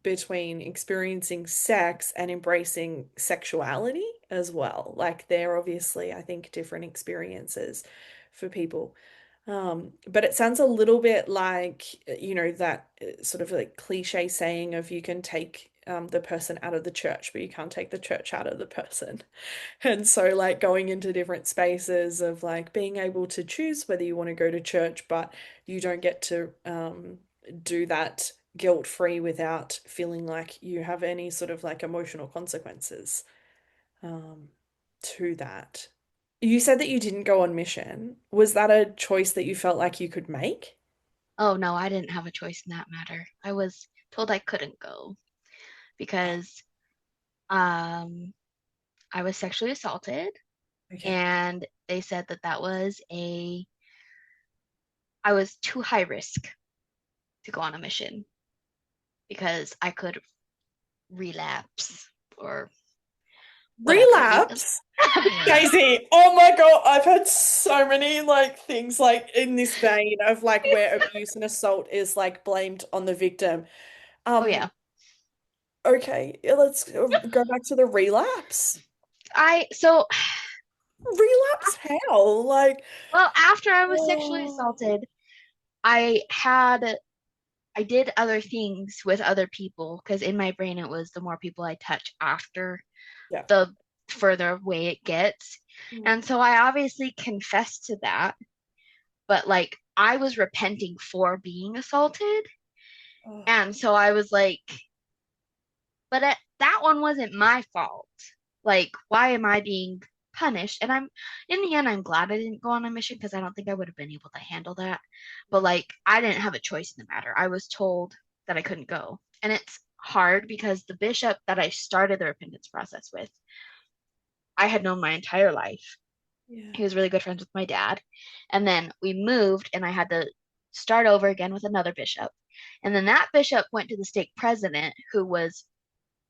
between experiencing sex and embracing sexuality as well. Like they're obviously, I think, different experiences for people. But it sounds a little bit like, that sort of like cliche saying of you can take the person out of the church, but you can't take the church out of the person. And so, like, going into different spaces of like being able to choose whether you want to go to church, but you don't get to do that guilt-free without feeling like you have any sort of like emotional consequences um, to that. You said that you didn't go on mission. Was that a choice that you felt like you could make? Oh no, I didn't have a choice in that matter. I was told I couldn't go because um I was sexually assaulted, Okay. and they said that that was a I was too high risk to go on a mission because I could relapse or whatever. You know? Relapse? Daisy, oh my God, I've had so many like things like in this vein of like where abuse and assault is like blamed on the victim. Oh Um, yeah. okay, let's go back to the relapse. I so Relapse how? Like, well, after I was sexually oh, assaulted, I did other things with other people because in my brain it was the more people I touch after, yeah. the further away it gets. Mm. And so I obviously confessed to that, but like I was repenting for being assaulted. Oh, And so I was like, but that one wasn't my fault. Like, why am I being punished? And in the end, I'm glad I didn't go on a mission because I don't think I would have been able to handle that. But like, I didn't have a choice in the matter. I was told that I couldn't go. And it's hard because the bishop that I started the repentance process with, I had known my entire life. yeah. He was really good friends with my dad. And then we moved, and I had to start over again with another bishop. And then that bishop went to the stake president, who was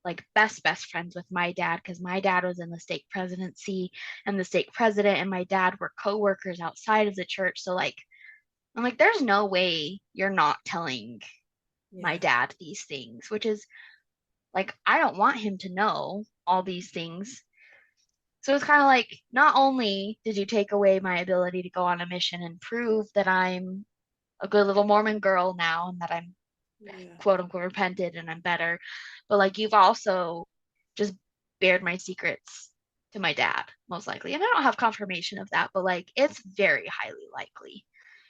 like best friends with my dad because my dad was in the stake presidency, and the stake president and my dad were co-workers outside of the church. So like I'm like, there's no way you're not telling my Yeah. dad these things, which is like, I don't want him to know all these things. So it's kind of like, not only did you take away my ability to go on a mission and prove that I'm a good little Mormon girl now and that I'm Yeah. quote unquote repented and I'm better, but like you've also just bared my secrets to my dad, most likely. And I don't have confirmation of that, but like it's very highly likely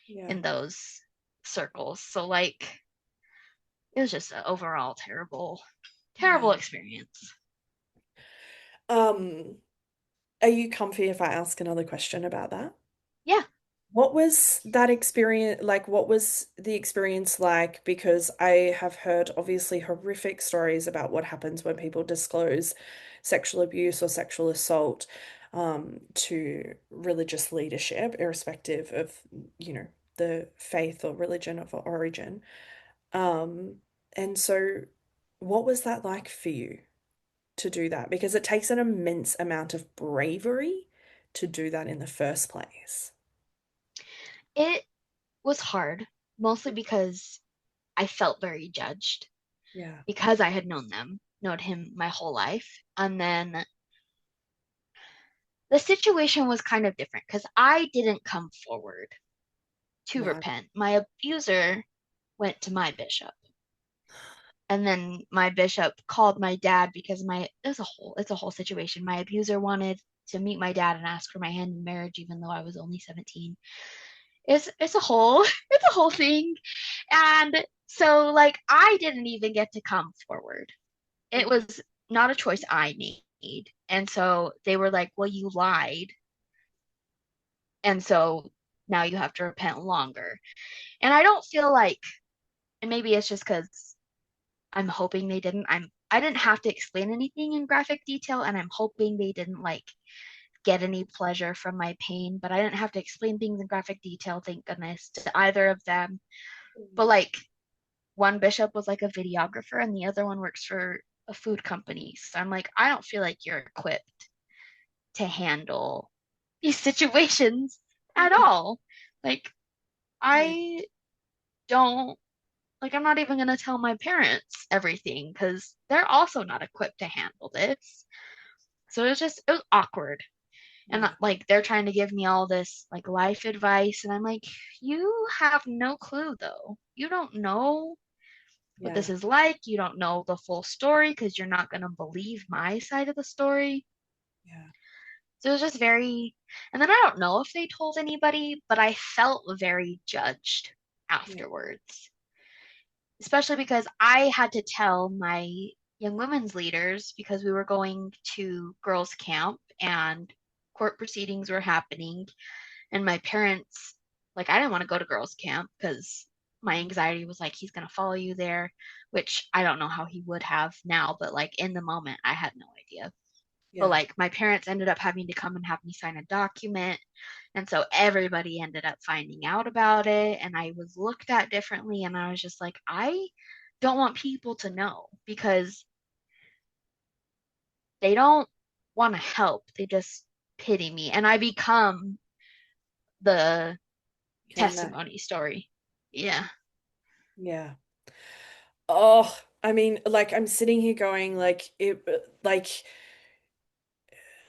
Yeah. in those circles. So like it was just an overall terrible Yeah. experience. Um, are you comfy if I ask another question about that? Yeah. What was that experience like? What was the experience like? Because I have heard obviously horrific stories about what happens when people disclose sexual abuse or sexual assault to religious leadership, irrespective of, you know, the faith or religion of origin. Um, and so, what was that like for you to do that? Because it takes an immense amount of bravery to do that in the first place. It was hard, mostly because I felt very judged Yeah. because I had known him my whole life. And then the situation was kind of different because I didn't come forward to Right. repent. My abuser went to my bishop. And then my bishop called my dad because it's a whole situation. My abuser wanted to meet my dad and ask for my hand in marriage even though I was only 17. It's a whole it's a whole thing. And so like I didn't even get to come forward. It Mm. was not a choice I made. And so they were like, "Well, you lied." And so now you have to repent longer. And I don't feel like, and maybe it's just because I'm hoping they didn't. I didn't have to explain anything in graphic detail, and I'm hoping they didn't like get any pleasure from my pain, but I didn't have to explain things in graphic detail, thank goodness, to either of them. But like one bishop was like a videographer and the other one works for a food company. So I'm like, I don't feel like you're equipped to handle these situations at Mm. all. Like Yeah. I don't like I'm not even going to tell my parents everything because they're also not equipped to handle this. So it was awkward. And Yeah. like they're trying to give me all this like life advice and I'm like, you have no clue though. You don't know what Yeah. this is like. You don't know the full story because you're not going to believe my side of the story. Yeah. So it was just very, and then I don't know if they told anybody, but I felt very judged Yeah. afterwards, especially because I had to tell my young women's leaders because we were going to girls' camp and court proceedings were happening. And my parents, like, I didn't want to go to girls' camp because my anxiety was like, he's going to follow you there, which I don't know how he would have now, but like in the moment, I had no idea. But Yeah. like my parents ended up having to come and have me sign a document. And so everybody ended up finding out about it. And I was looked at differently. And I was just like, I don't want people to know because they don't want to help. They just pity me. And I become the Become that. testimony story. Yeah. Yeah. Oh, I mean, like I'm sitting here going like it like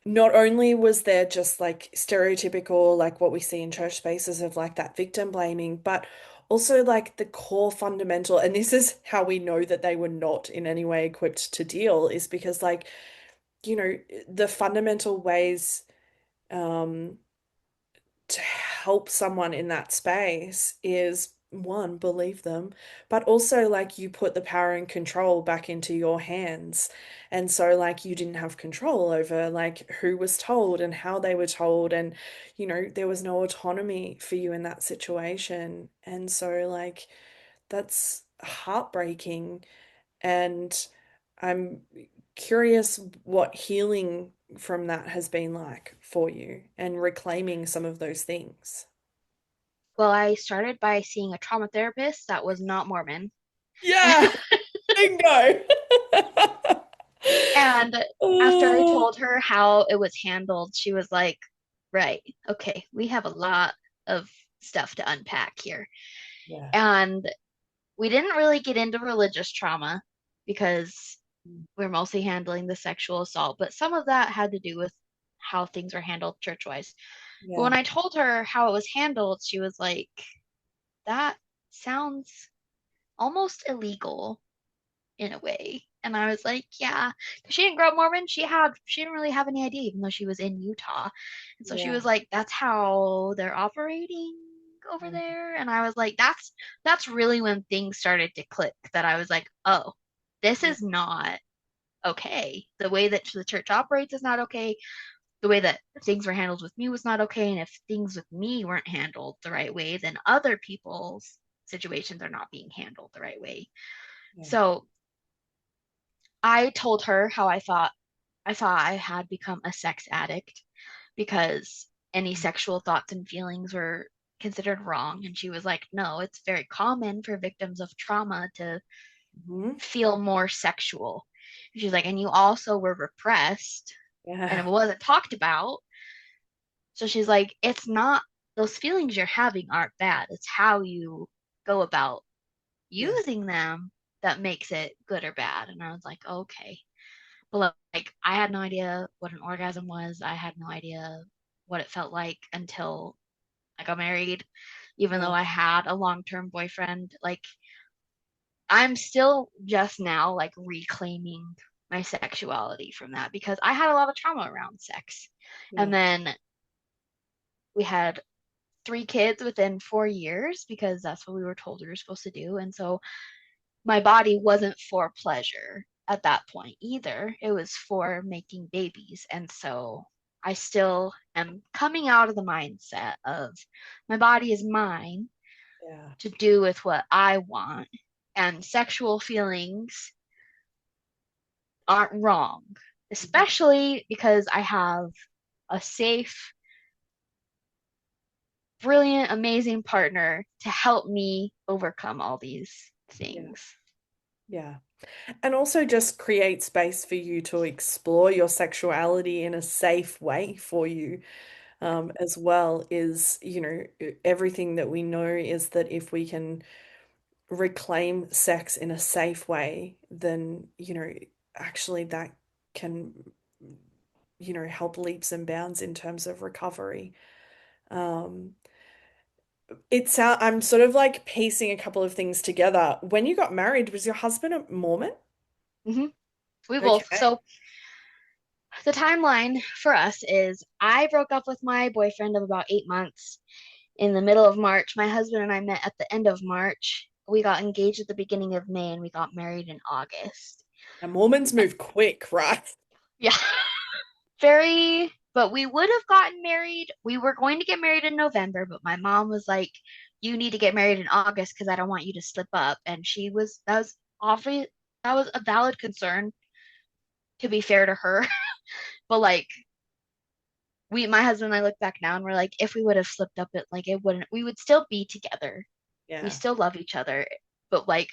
not only was there just like stereotypical like what we see in church spaces of like that victim blaming, but also like the core fundamental, and this is how we know that they were not in any way equipped to deal, is because like, the fundamental ways um to help someone in that space is one, believe them, but also like you put the power and control back into your hands. And so like you didn't have control over like who was told and how they were told, and there was no autonomy for you in that situation. And so like that's heartbreaking. And I'm curious what healing from that has been like for you and reclaiming some of those things. Well, I started by seeing a trauma therapist that was not Mormon. Yeah, bingo. And after I Oh, told her how it was handled, she was like, right, okay, we have a lot of stuff to unpack here. yeah. And we didn't really get into religious trauma because we're mostly handling the sexual assault, but some of that had to do with how things were handled church wise. But when Yeah. I told her how it was handled, she was like, that sounds almost illegal in a way. And I was like, yeah, because she didn't grow up Mormon. She didn't really have any idea, even though she was in Utah. And so she Yeah. was like, that's how they're operating over Mm. there. And I was like, that's really when things started to click. That I was like, oh, this Yeah. is not okay. The way that the church operates is not okay. The way that things were handled with me was not okay. And if things with me weren't handled the right way, then other people's situations are not being handled the right way. Yeah. So I told her how I thought I had become a sex addict because any sexual thoughts and feelings were considered wrong. And she was like, no, it's very common for victims of trauma to Mhm. feel more sexual. She's like, and you also were repressed and it Yeah. wasn't talked about. So she's like, it's not those feelings you're having aren't bad. It's how you go about Yeah. using them that makes it good or bad. And I was like, okay. But like, I had no idea what an orgasm was. I had no idea what it felt like until I got married. Even though Yeah. I had a long-term boyfriend, like I'm still just now like reclaiming my sexuality from that because I had a lot of trauma around sex. Yeah. And then we had 3 kids within 4 years because that's what we were told we were supposed to do. And so my body wasn't for pleasure at that point either. It was for making babies. And so I still am coming out of the mindset of my body is mine Yeah. to do with what I want. And sexual feelings aren't wrong, Mhm. especially because I have a safe, brilliant, amazing partner to help me overcome all these Yeah. things. Yeah. And also just create space for you to explore your sexuality in a safe way for you, as well, is, everything that we know is that if we can reclaim sex in a safe way, then, actually that can, help leaps and bounds in terms of recovery. Um, I'm sort of like piecing a couple of things together. When you got married, was your husband a Mormon? Hmm. We both. Okay. So the timeline for us is I broke up with my boyfriend of about 8 months in the middle of March. My husband and I met at the end of March. We got engaged at the beginning of May and we got married in August. And Mormons move quick, right? Yeah, very, but we would have gotten married. We were going to get married in November, but my mom was like, you need to get married in August because I don't want you to slip up. And that was obvious, that was a valid concern to be fair to her. But like, my husband and I look back now and we're like, if we would have slipped up, it wouldn't, we would still be together. We Yeah. still love each other. But like,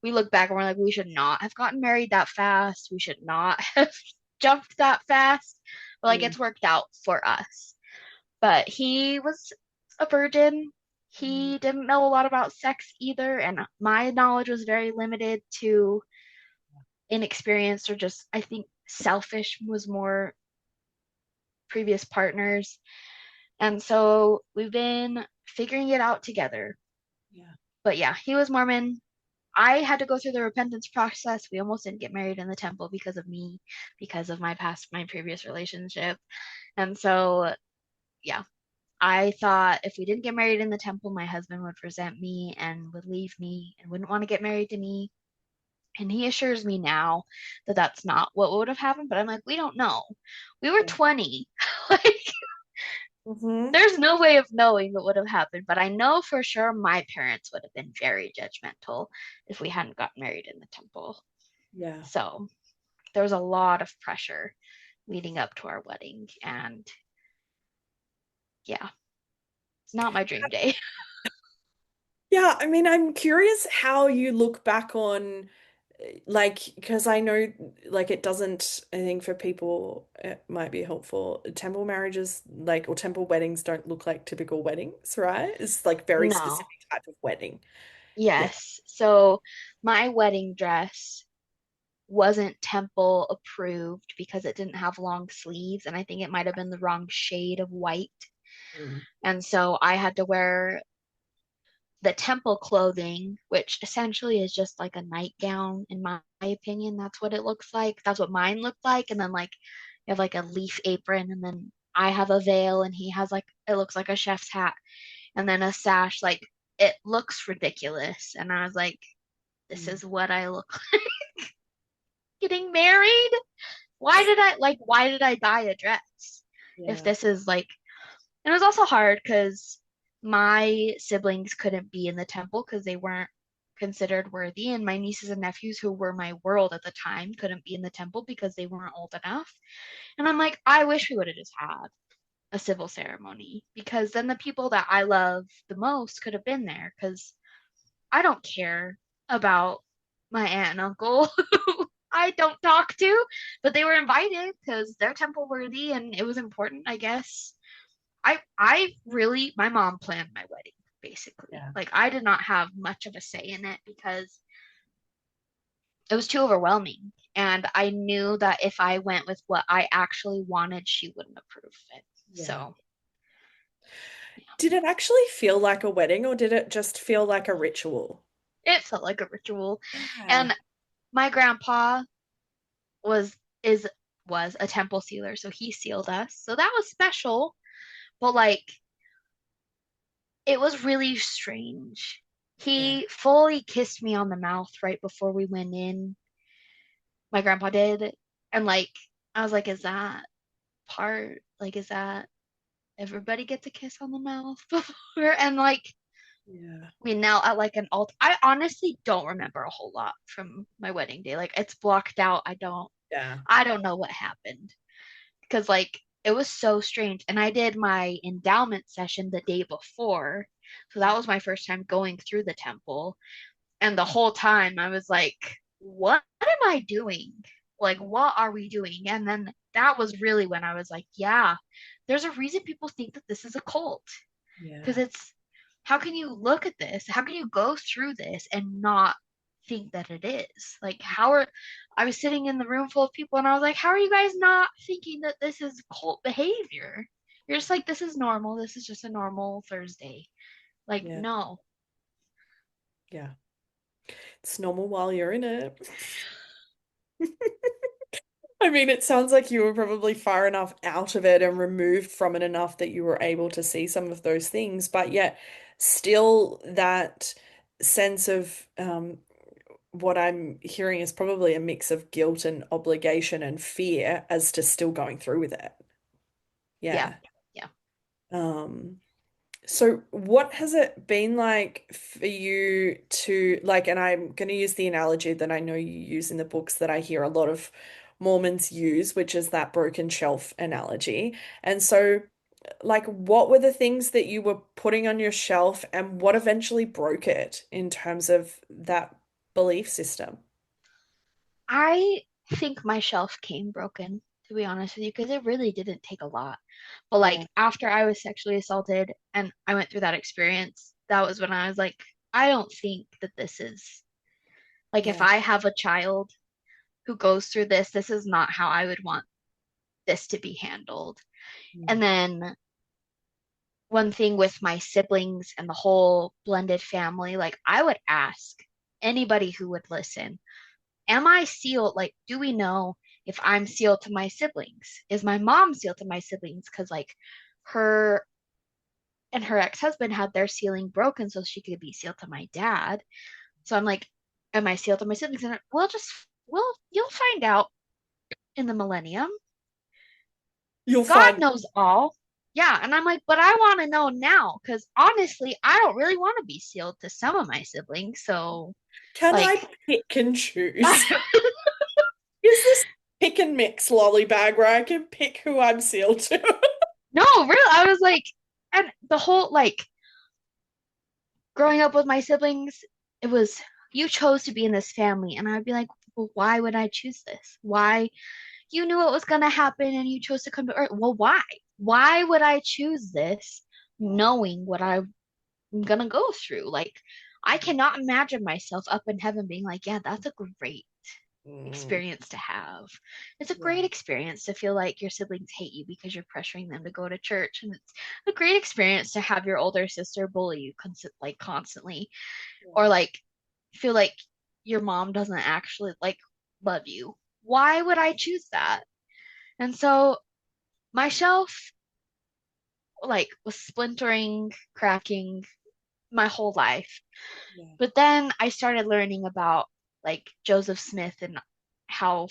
we look back and we're like, we should not have gotten married that fast. We should not have jumped that fast. But like, Mm. it's worked out for us. But he was a virgin. Mm. He didn't know a lot about sex either. And my knowledge was very limited to inexperienced or just, I think, selfish was more previous partners. And so we've been figuring it out together. Yeah. But yeah, he was Mormon. I had to go through the repentance process. We almost didn't get married in the temple because of me, because of my previous relationship. And so, yeah, I thought if we didn't get married in the temple, my husband would resent me and would leave me and wouldn't want to get married to me. And he assures me now that that's not what would have happened. But I'm like, we don't know. We were 20. Like, Mm-hmm. there's no way of knowing what would have happened, but I know for sure my parents would have been very judgmental if we hadn't gotten married in the temple. Yeah. So there was a lot of pressure leading up to our wedding. And yeah, it's not my dream day. Yeah, I mean, I'm curious how you look back on, like, because I know, like, it doesn't, I think for people, it might be helpful. Temple marriages, like, or temple weddings don't look like typical weddings, right? It's like very No. specific type of wedding. Yeah. Yes. So my wedding dress wasn't temple approved because it didn't have long sleeves. And I think it might have been the wrong shade of white. Mm. And so I had to wear the temple clothing, which essentially is just like a nightgown, in my opinion. That's what it looks like. That's what mine looked like. And then like you have like a leaf apron, and then I have a veil, and he has like it looks like a chef's hat, and then a sash. Like it looks ridiculous. And I was like, this Mm. is what I look like getting married. Why did I buy a dress if Yeah. this is like, and it was also hard because my siblings couldn't be in the temple because they weren't considered worthy, and my nieces and nephews, who were my world at the time, couldn't be in the temple because they weren't old enough. And I'm like, I wish we would have just had a civil ceremony because then the people that I love the most could have been there because I don't care about my aunt and uncle who I don't talk to, but they were invited because they're temple worthy and it was important, I guess. I really my mom planned my wedding basically. Yeah. Like I did not have much of a say in it because it was too overwhelming. And I knew that if I went with what I actually wanted, she wouldn't approve of it. Yeah. So Did it actually feel like a wedding or did it just feel like a ritual? it felt like a ritual. Yeah. And my grandpa was is was a temple sealer, so he sealed us. So that was special, but like it was really strange. Yeah. He fully kissed me on the mouth right before we went in. My grandpa did. And like I was like, is that part like is that everybody gets a kiss on the mouth before? And like Yeah. we knelt at like an altar. I honestly don't remember a whole lot from my wedding day. Like it's blocked out. Yeah. I don't know what happened. Because like it was so strange. And I did my endowment session the day before. So that was my first time going through the temple. And the whole time I was like, what am I doing? Like, what are we doing? And then that was really when I was like, yeah, there's a reason people think that this is a cult. Because Yeah. it's, how can you look at this? How can you go through this and not think that it is? Like, I was sitting in the room full of people and I was like, how are you guys not thinking that this is cult behavior? You're just like, this is normal. This is just a normal Thursday. Like, Yeah. no. Yeah. It's normal while you're in it. I mean, it sounds like you were probably far enough out of it and removed from it enough that you were able to see some of those things, but yet still that sense of what I'm hearing is probably a mix of guilt and obligation and fear as to still going through with it. Yeah. Yeah. Yeah. Um, so what has it been like for you to like, and I'm going to use the analogy that I know you use in the books that I hear a lot of Mormons use, which is that broken shelf analogy. And so, like, what were the things that you were putting on your shelf and what eventually broke it in terms of that belief system? I think my shelf came broken, to be honest with you, because it really didn't take a lot. But Yeah, like after I was sexually assaulted and I went through that experience, that was when I was like, I don't think that this is like if yeah, I have a child who goes through this, this is not how I would want this to be handled. mm, And then one thing with my siblings and the whole blended family, like I would ask anybody who would listen, am I sealed? Like, do we know if I'm sealed to my siblings? Is my mom sealed to my siblings? Because like her and her ex-husband had their sealing broken so she could be sealed to my dad. So I'm like, am I sealed to my siblings? And you'll find out in the millennium. you'll God find. knows all. Yeah, and I'm like, but I want to know now because honestly, I don't really want to be sealed to some of my siblings. So, Can I like, pick and choose? Is this pick and mix lolly bag where I can pick who I'm sealed to? no, really, I was like, and the whole like growing up with my siblings, it was you chose to be in this family, and I'd be like, well, why would I choose this? Why you knew what was gonna happen and you chose to come to Earth? Well, why? Why would I choose this, knowing what I'm gonna go through? Like, I cannot imagine myself up in heaven being like, yeah, that's a great Mm, experience to have. It's a yeah, great experience to feel like your siblings hate you because you're pressuring them to go to church. And it's a great experience to have your older sister bully you like constantly yeah, or like feel like your mom doesn't actually like love you. Why would I choose that? And so my shelf like was splintering, cracking my whole life. yeah. But then I started learning about like Joseph Smith and how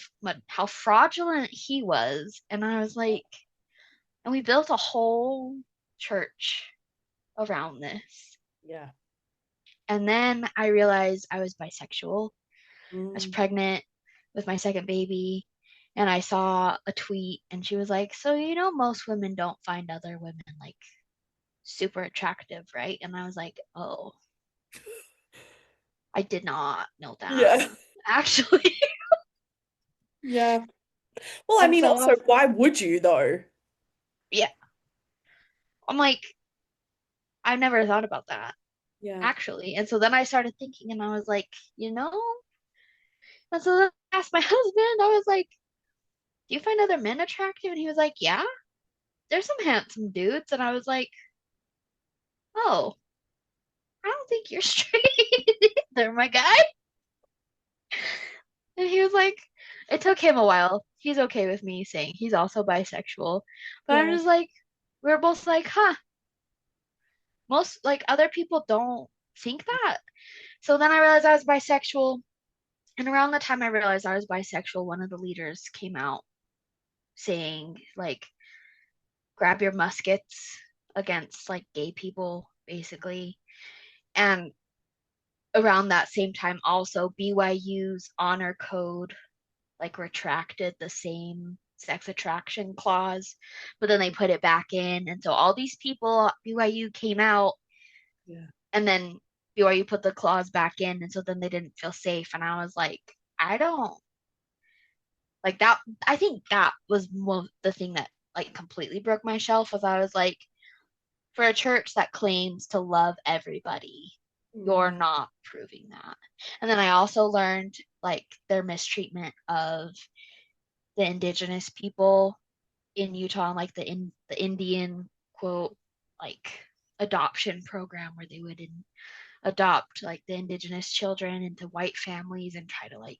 fraudulent he was, and I was like, and we built a whole church around this. Yeah. And then I realized I was bisexual. I was Mm. pregnant with my second baby, and I saw a tweet, and she was like, "So most women don't find other women like super attractive, right?" And I was like, "Oh, I did not know that." Yeah. Actually. Yeah. Well, I And mean, so also, why would you though? yeah, I'm like, I never thought about that Yeah. actually. And so then I started thinking and I was like, and so then I asked my husband, I was like, do you find other men attractive? And he was like, yeah, there's some handsome dudes. And I was like, oh, I don't think you're straight either, my guy. And he was like, it took him a while. He's okay with me saying he's also bisexual. But I'm Yeah. just like, we're both like, huh, most like other people don't think that. So then I realized I was bisexual. And around the time I realized I was bisexual, one of the leaders came out saying, like, grab your muskets against like gay people, basically. And around that same time, also, BYU's honor code like retracted the same sex attraction clause, but then they put it back in. And so all these people, BYU came out Yeah. and then BYU put the clause back in. And so then they didn't feel safe. And I was like, I don't like that. I think that was the thing that like completely broke my shelf was I was like, for a church that claims to love everybody, you're Mm. not proving that. And then I also learned like their mistreatment of the indigenous people in Utah and like the Indian quote like adoption program where they would adopt like the indigenous children into white families and try to like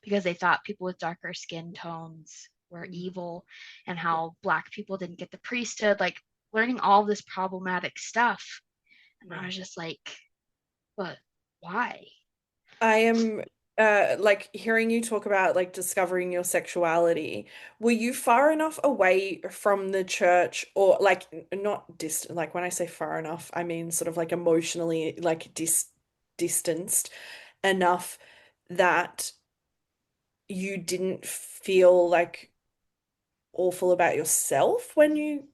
because they thought people with darker skin tones were evil and Yeah. how black people didn't get the priesthood, like learning all this problematic stuff. And I Yeah. was just like, but why? I am like hearing you talk about like discovering your sexuality. Were you far enough away from the church or like not distant, like when I say far enough, I mean sort of like emotionally like distanced enough that you didn't feel like awful about yourself when you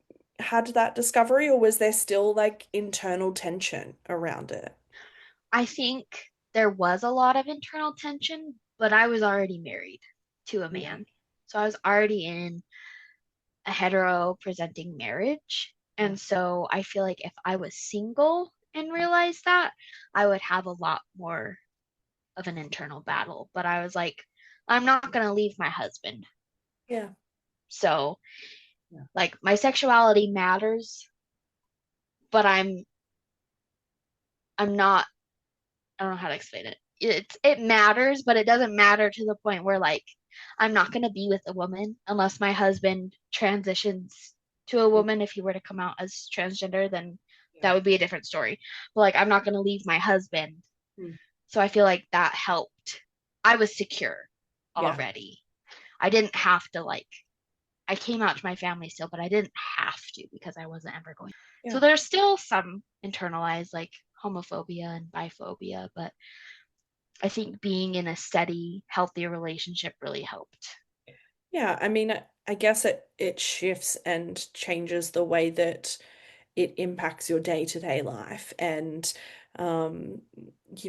had that discovery, or was there still like internal tension around it? I think there was a lot of internal tension, but I was already married to a Yeah. man. So I was already in a hetero presenting marriage. Yeah. And so I feel like if I was single and realized that, I would have a lot more of an internal battle. But I was like, I'm not going to leave my husband. Yeah. So, Yeah. like, my sexuality matters, but I'm not, I don't know how to explain it. It matters, but it doesn't matter to the point where like I'm not gonna be with a woman unless my husband transitions to a Mm. woman. If he were to come out as transgender, then Yeah. that would be a different story. But like I'm not gonna leave my husband. Mm. So I feel like that helped. I was secure Yeah. already. I didn't have to like I came out to my family still, but I didn't have to because I wasn't ever going. So Yeah. there's still some internalized like homophobia and biphobia, but I think being in a steady, healthy relationship really helped. Yeah, I mean, I guess it shifts and changes the way that it impacts your day-to-day life. And um,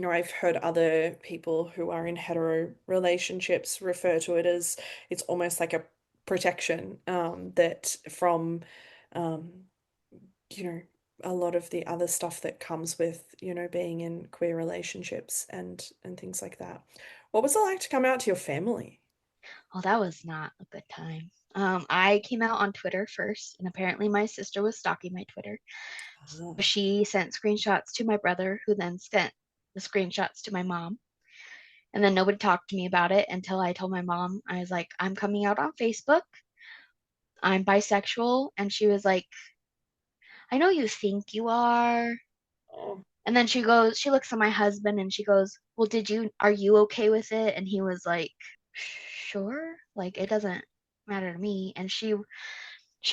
I've heard other people who are in hetero relationships refer to it as it's almost like a protection that from um, you know, a lot of the other stuff that comes with, being in queer relationships and things like that. What was it like to come out to your family? Well, that was not a good time. I came out on Twitter first, and apparently my sister was stalking my Twitter. So Ah. she sent screenshots to my brother, who then sent the screenshots to my mom. And then nobody talked to me about it until I told my mom, I was like, I'm coming out on Facebook. I'm bisexual. And she was like, I know you think you are. Oh, And then she looks at my husband and she goes, well, are you okay with it? And he was like, sure. Like, it doesn't matter to me. And she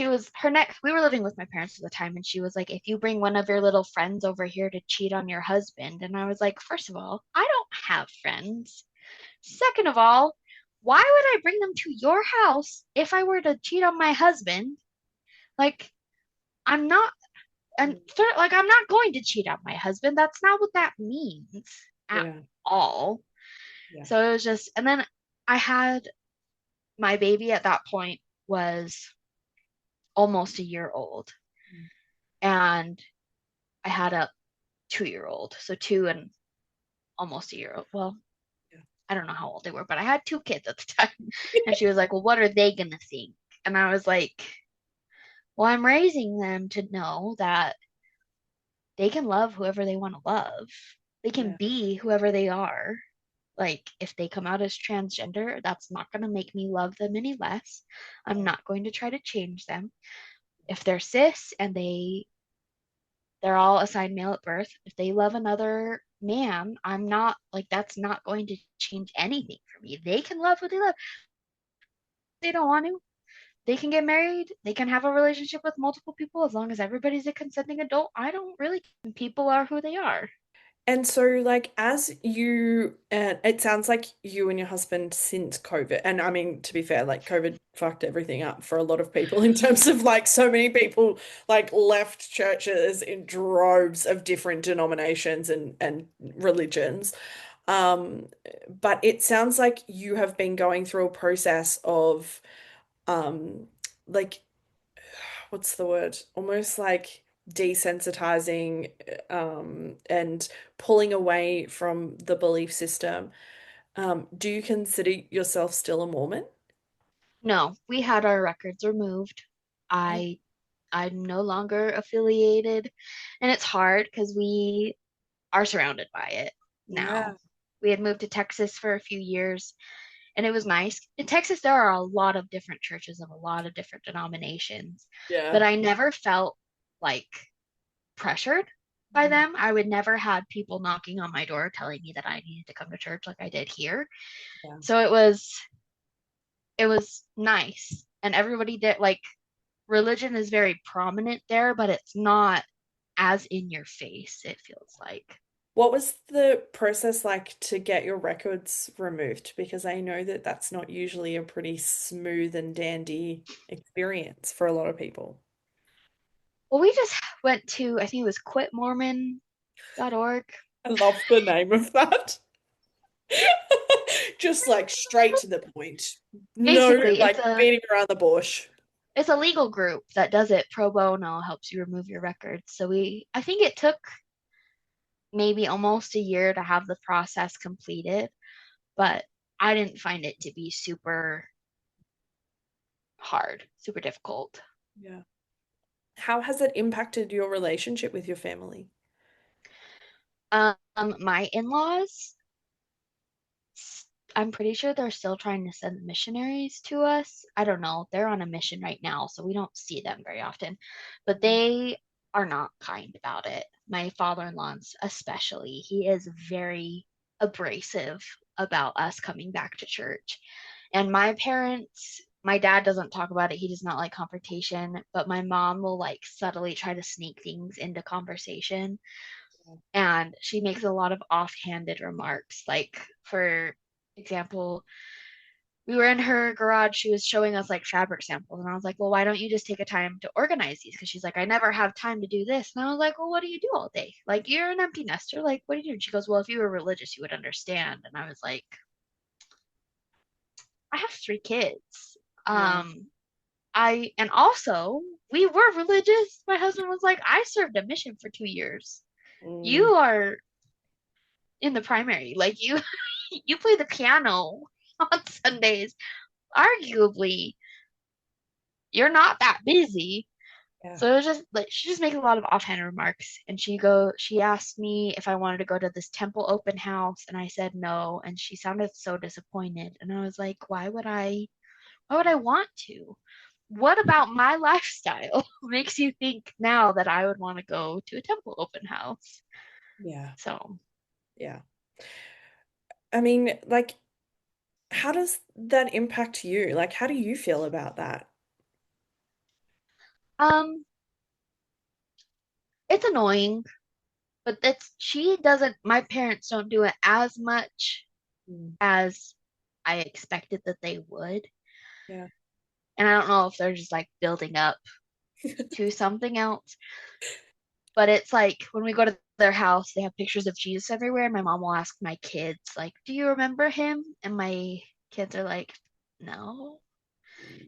was her next, we were living with my parents at the time. And she was like, if you bring one of your little friends over here to cheat on your husband. And I was like, first of all, I don't have friends. Second of all, why would I bring them to your house if I were to cheat on my husband? Like, I'm not and third, like I'm not going to cheat on my husband. That's not what that means at yeah, all. yeah. So it was just, and then I had my baby at that point was almost a year old, Mm. and I had a 2 year old, so two and almost a year old. Well, Yeah. I don't know how old they were, but I had two kids at the time, and she was like, "Well, what are they gonna think?" And I was like, "Well, I'm raising them to know that they can love whoever they want to love. They can Yeah. be whoever they are. Like, if they come out as transgender, that's not going to make me love them any less. I'm Yeah. not going to try to change them. If they're cis and they're all assigned male at birth, if they love another man, I'm not like that's not going to change anything for me. They can love who they love. They don't want to. They can get married. They can have a relationship with multiple people as long as everybody's a consenting adult. I don't really. People are who they are. And so, like, as you, it sounds like you and your husband since COVID, and I mean, to be fair, like, COVID fucked everything up for a lot of people in terms of like so many people like left churches in droves of different denominations and religions. Um, but it sounds like you have been going through a process of, um, like, what's the word? Almost like desensitizing and pulling away from the belief system. Do you consider yourself still a Mormon? No, we had our records removed. Oh, I I'm no longer affiliated. And it's hard because we are surrounded by it Yeah. now. We had moved to Texas for a few years and it was nice. In Texas, there are a lot of different churches of a lot of different denominations, but Yeah. I never felt like pressured by Mm. them. I would never had people knocking on my door telling me that I needed to come to church like I did here. Yeah. So it was nice. And everybody did like religion is very prominent there, but it's not as in your face, it feels like. What was the process like to get your records removed? Because I know that that's not usually a pretty smooth and dandy experience for a lot of people. Well, we just went to, I think it was quitmormon.org. I love the name of that. Just like straight to the point. No, Basically, like beating around the bush. it's a legal group that does it pro bono, helps you remove your records. So I think it took maybe almost a year to have the process completed, but I didn't find it to be super hard, super difficult. Yeah. How has it impacted your relationship with your family? My in-laws, I'm pretty sure they're still trying to send missionaries to us. I don't know. They're on a mission right now, so we don't see them very often, but Mm. they are not kind about it. My father-in-law, especially, he is very abrasive about us coming back to church. And my parents, my dad doesn't talk about it. He does not like confrontation, but my mom will like subtly try to sneak things into conversation. And she makes a lot of offhanded remarks. Like, for example, we were in her garage. She was showing us like fabric samples. And I was like, well, why don't you just take a time to organize these? Because she's like, I never have time to do this. And I was like, well, what do you do all day? Like, you're an empty nester. Like, what do you do? And she goes, well, if you were religious, you would understand. And I was like, I have 3 kids. Yeah. And also we were religious. My husband was like, I served a mission for 2 years. You Mm. are in the primary. Like you play the piano on Sundays. Arguably, you're not that busy. Yeah. So it was just like she just makes a lot of offhand remarks. And she asked me if I wanted to go to this temple open house, and I said no. And she sounded so disappointed. And I was like, why would I want to? What about my lifestyle makes you think now that I would want to go to a temple open house? Yeah. So, Yeah. I mean, like, how does that impact you? Like, how do you feel about that? um, it's annoying, but she doesn't, my parents don't do it as much Mm. as I expected that they would. Yeah. And I don't know if they're just like building up to something else, but it's like when we go to their house, they have pictures of Jesus everywhere. My mom will ask my kids, like, do you remember him? And my kids are like, no.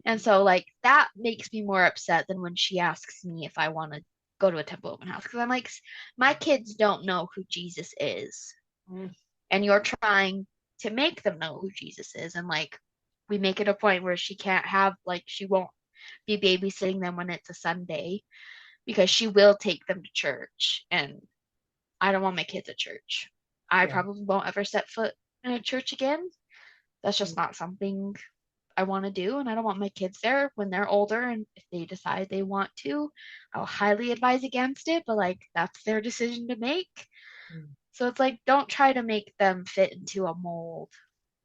And so, like, that makes me more upset than when she asks me if I want to go to a temple open house. Because I'm like, my kids don't know who Jesus is. Mm. And you're trying to make them know who Jesus is. And, like, we make it a point where she can't have, like, she won't be babysitting them when it's a Sunday because she will take them to church. And I don't want my kids at church. I Yeah. probably won't ever set foot in a church again. That's just Mm. not something I want to do. And I don't want my kids there when they're older. And if they decide they want to, I'll highly advise against it. But like, that's their decision to make. Mm. So it's like, don't try to make them fit into a mold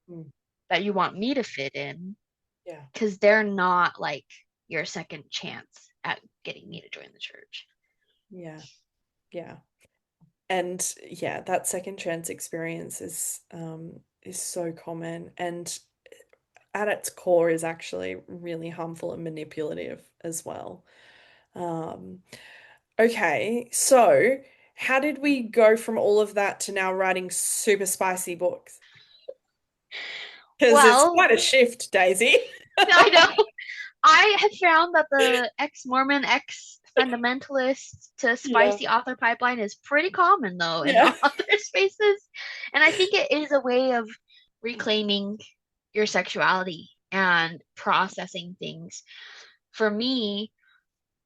Mm. that you want me to fit in Yeah. because they're not like your second chance at getting me to join the church. Yeah. Yeah. And yeah, that second chance experience is so common and at its core is actually really harmful and manipulative as well. Um, okay, so how did we go from all of that to now writing super spicy books? Because it's Well, quite a shift, Daisy. I know. I have found that the ex-Mormon, ex-fundamentalist to Yeah. spicy author pipeline is pretty common though in Yeah. author spaces. And I think it is a way of reclaiming your sexuality and processing things. For me,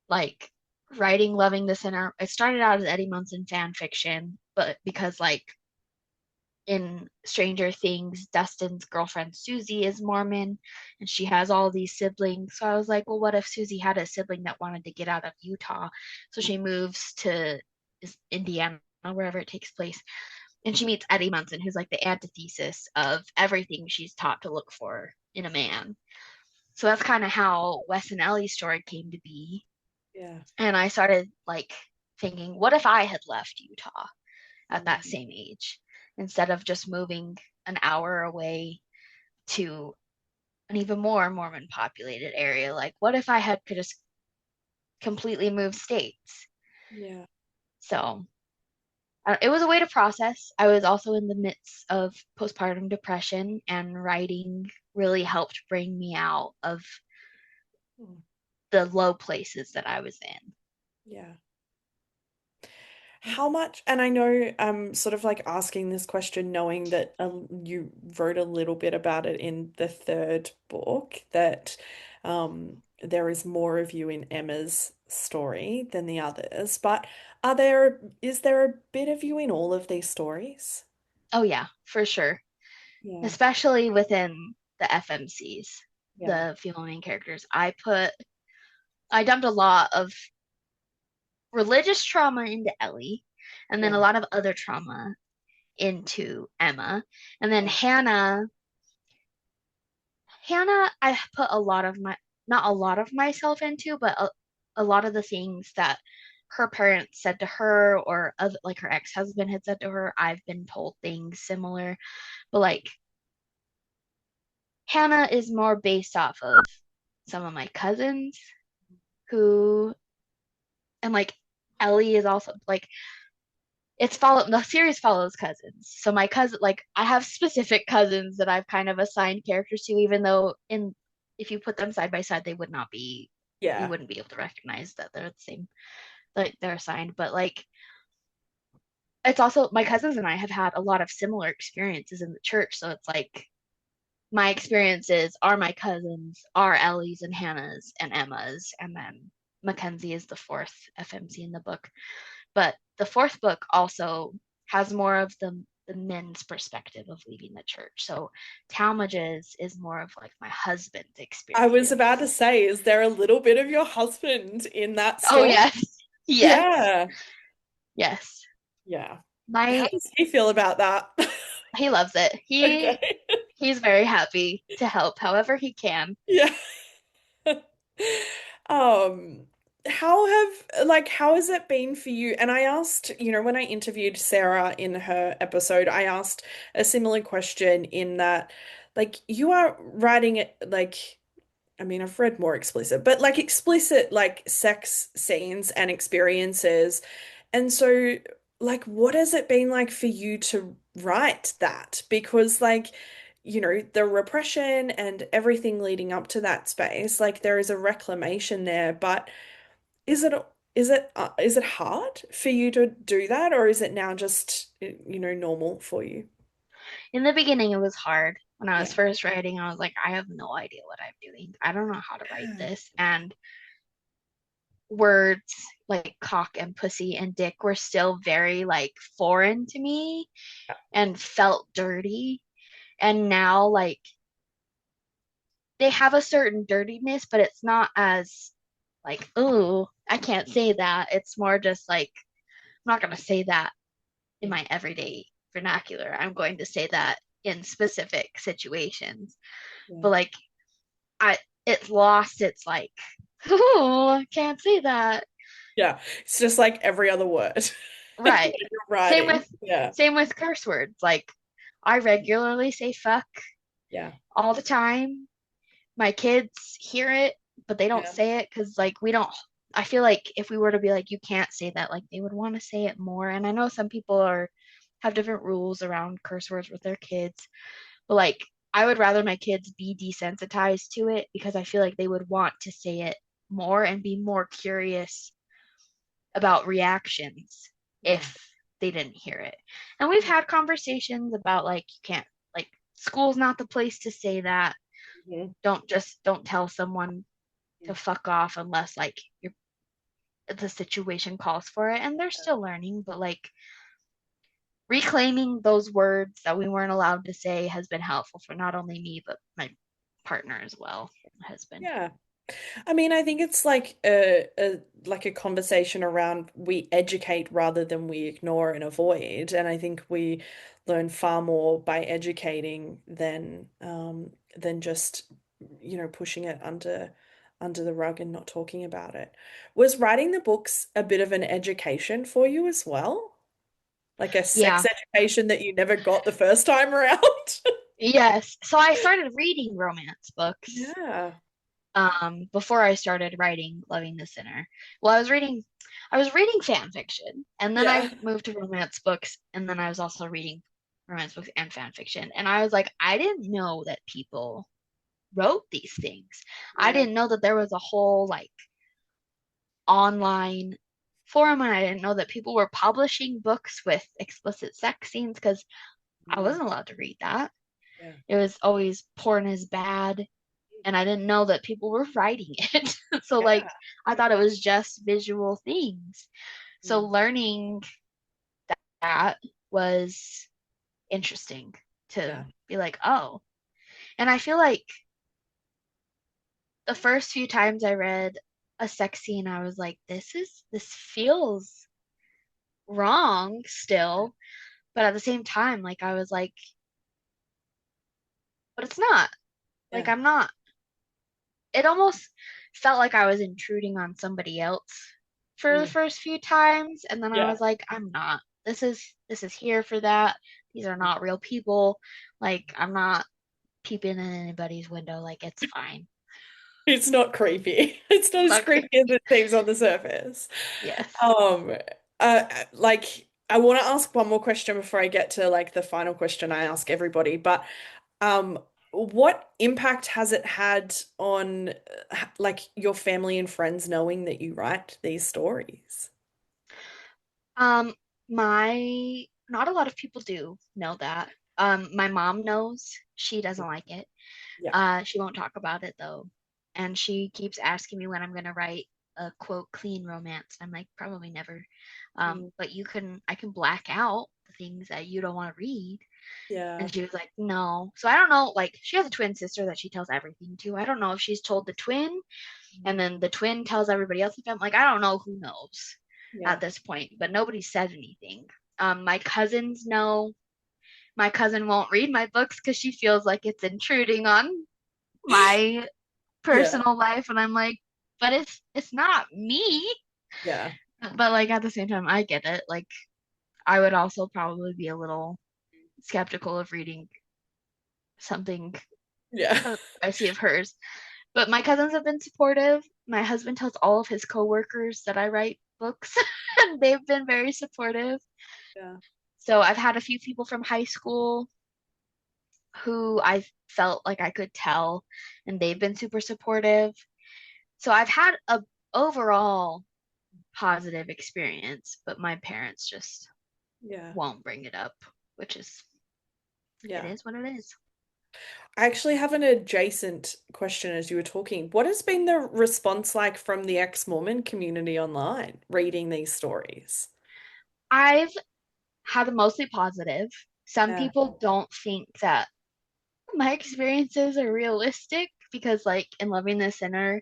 like writing Loving the Sinner. It started out as Eddie Munson fan fiction, but because like in Stranger Things, Dustin's girlfriend Susie is Mormon and she has all these siblings. So I was like, well, what if Susie had a sibling that wanted to get out of Utah? So she moves to Indiana, wherever it takes place. And she meets Eddie Munson, who's like the antithesis of everything she's taught to look for in a man. So that's kind of how Wes and Ellie's story came to be. Yeah. And I started like thinking, what if I had left Utah at that Mm. same age instead of just moving an hour away to an even more Mormon populated area? Like, what if I had could just completely move states? Yeah. So it was a way to process. I was also in the midst of postpartum depression, and writing really helped bring me out of Mm. the low places that I was in. Yeah. How much, and I know I'm sort of like asking this question knowing that you wrote a little bit about it in the third book, that there is more of you in Emma's story than the others, but is there a bit of you in all of these stories? Oh, yeah, for sure. Yeah. Especially within the FMCs, Yeah. the female main characters. I dumped a lot of religious trauma into Ellie, and then a Yeah. lot of other trauma into Emma. And then Yeah. Hannah, I put a lot of not a lot of myself into, but a lot of the things that her parents said to her or other, like her ex-husband had said to her, I've been told things similar. But like Hannah is more based off of some of my cousins who, and like Ellie is also like the series follows cousins. So my cousin, like I have specific cousins that I've kind of assigned characters to, even though if you put them side by side, they would not be, you Yeah. wouldn't be able to recognize that they're the same, like they're assigned. But like it's also my cousins and I have had a lot of similar experiences in the church. So it's like my experiences are my cousins, are Ellie's and Hannah's and Emma's, and then Mackenzie is the fourth FMC in the book. But the fourth book also has more of the men's perspective of leaving the church. So Talmage's is more of like my husband's I was experience. about to say, is there a little bit of your husband in that Oh story? yes, yes, Yeah. yes. Yeah. How My does he feel about that? He loves it. Okay. He's very happy to help however he can. Yeah. Um, how has it been for you? And I asked, when I interviewed Sarah in her episode, I asked a similar question in that, like, you are writing it like, I mean, I've read more explicit, but like explicit like sex scenes and experiences. And so, like, what has it been like for you to write that? Because, like, the repression and everything leading up to that space, like, there is a reclamation there. But is it, is it hard for you to do that, or is it now just, normal for you? In the beginning, it was hard. When I was Yeah. first writing, I was like, I have no idea what I'm doing. I don't know how to write this. And words like cock and pussy and dick were still very like foreign to me and felt dirty. And now, like, they have a certain dirtiness, but it's not as like, oh, I can't say that. It's more just like, I'm not going to say that in Yeah. my everyday vernacular. I'm going to say that in specific situations. Yeah. But like, I, it's lost its like, oh, I can't say that. Yeah. It's just like every other word when Right. you're Same writing. with Yeah. same with curse words. Like I regularly say fuck Yeah. all the time. My kids hear it, but they don't Yeah. say it because like we don't. I feel like if we were to be like you can't say that, like they would want to say it more. And I know some people are have different rules around curse words with their kids, but like I would rather my kids be desensitized to it because I feel like they would want to say it more and be more curious about reactions Yeah. if they didn't hear it. And we've had conversations about like you can't like school's not the place to say that. Mhm. Don't tell someone to fuck off unless like you're the situation calls for it, and they're still learning, but like reclaiming those words that we weren't allowed to say has been helpful for not only me, but my partner as well, my husband. Yeah. I mean, I think it's like a conversation around we educate rather than we ignore and avoid. And I think we learn far more by educating than just, pushing it under the rug and not talking about it. Was writing the books a bit of an education for you as well? Like a sex Yeah. education that you never got the first time around? Yes. So I started reading romance books Yeah. before I started writing Loving the Sinner. Well, I was reading fan fiction, and then Yeah. I moved to romance books, and then I was also reading romance books and fan fiction. And I was like, I didn't know that people wrote these things. I Yeah. didn't know that there was a whole like online forum, and I didn't know that people were publishing books with explicit sex scenes because I Mm, wasn't allowed to read that. yeah. It was always porn is bad, and I didn't know that people were writing it. So like Yeah. I thought it was just visual things. So Mm, learning that was interesting to yeah. be like, oh. And I feel like the first few times I read a sex scene, I was like, this feels wrong still. But at the same time, like I was like, but it's not. Like Yeah. I'm not. It almost felt like I was intruding on somebody else for the Mm, first few times, and then I yeah. was like, I'm not. This is here for that. These are not real people. Like I'm not peeping in anybody's window. Like it's fine. It's not creepy. It's not It's as not creepy as creepy. it seems on the surface. Yes. Um, like I want to ask one more question before I get to like the final question I ask everybody, but um, what impact has it had on like your family and friends knowing that you write these stories? Um, my not a lot of people do know that. My mom knows. She doesn't like it. Yeah. She won't talk about it though. And she keeps asking me when I'm gonna write a quote clean romance. I'm like, probably never. Mm, But I can black out the things that you don't want to read. yeah. And she was like, no. So I don't know, like she has a twin sister that she tells everything to. I don't know if she's told the twin and then the twin tells everybody else. I'm like, I don't know who knows Yeah. at this point, but nobody said anything. My cousins know. My cousin won't read my books because she feels like it's intruding on my Yeah. personal life, and I'm like, but it's not me. Yeah. But like at the same time, I get it. Like I would also probably be a little skeptical of reading something Yeah. I see of hers. But my cousins have been supportive. My husband tells all of his coworkers that I write books, and they've been very supportive. Yeah. So I've had a few people from high school who I felt like I could tell, and they've been super supportive. So I've had a overall positive experience, but my parents just Yeah. won't bring it up, which is it Yeah. is what it is. I actually have an adjacent question as you were talking. What has been the response like from the ex-Mormon community online reading these stories? I've had a mostly positive. Some Yeah, people don't think that my experiences are realistic because, like, in Loving the Sinner,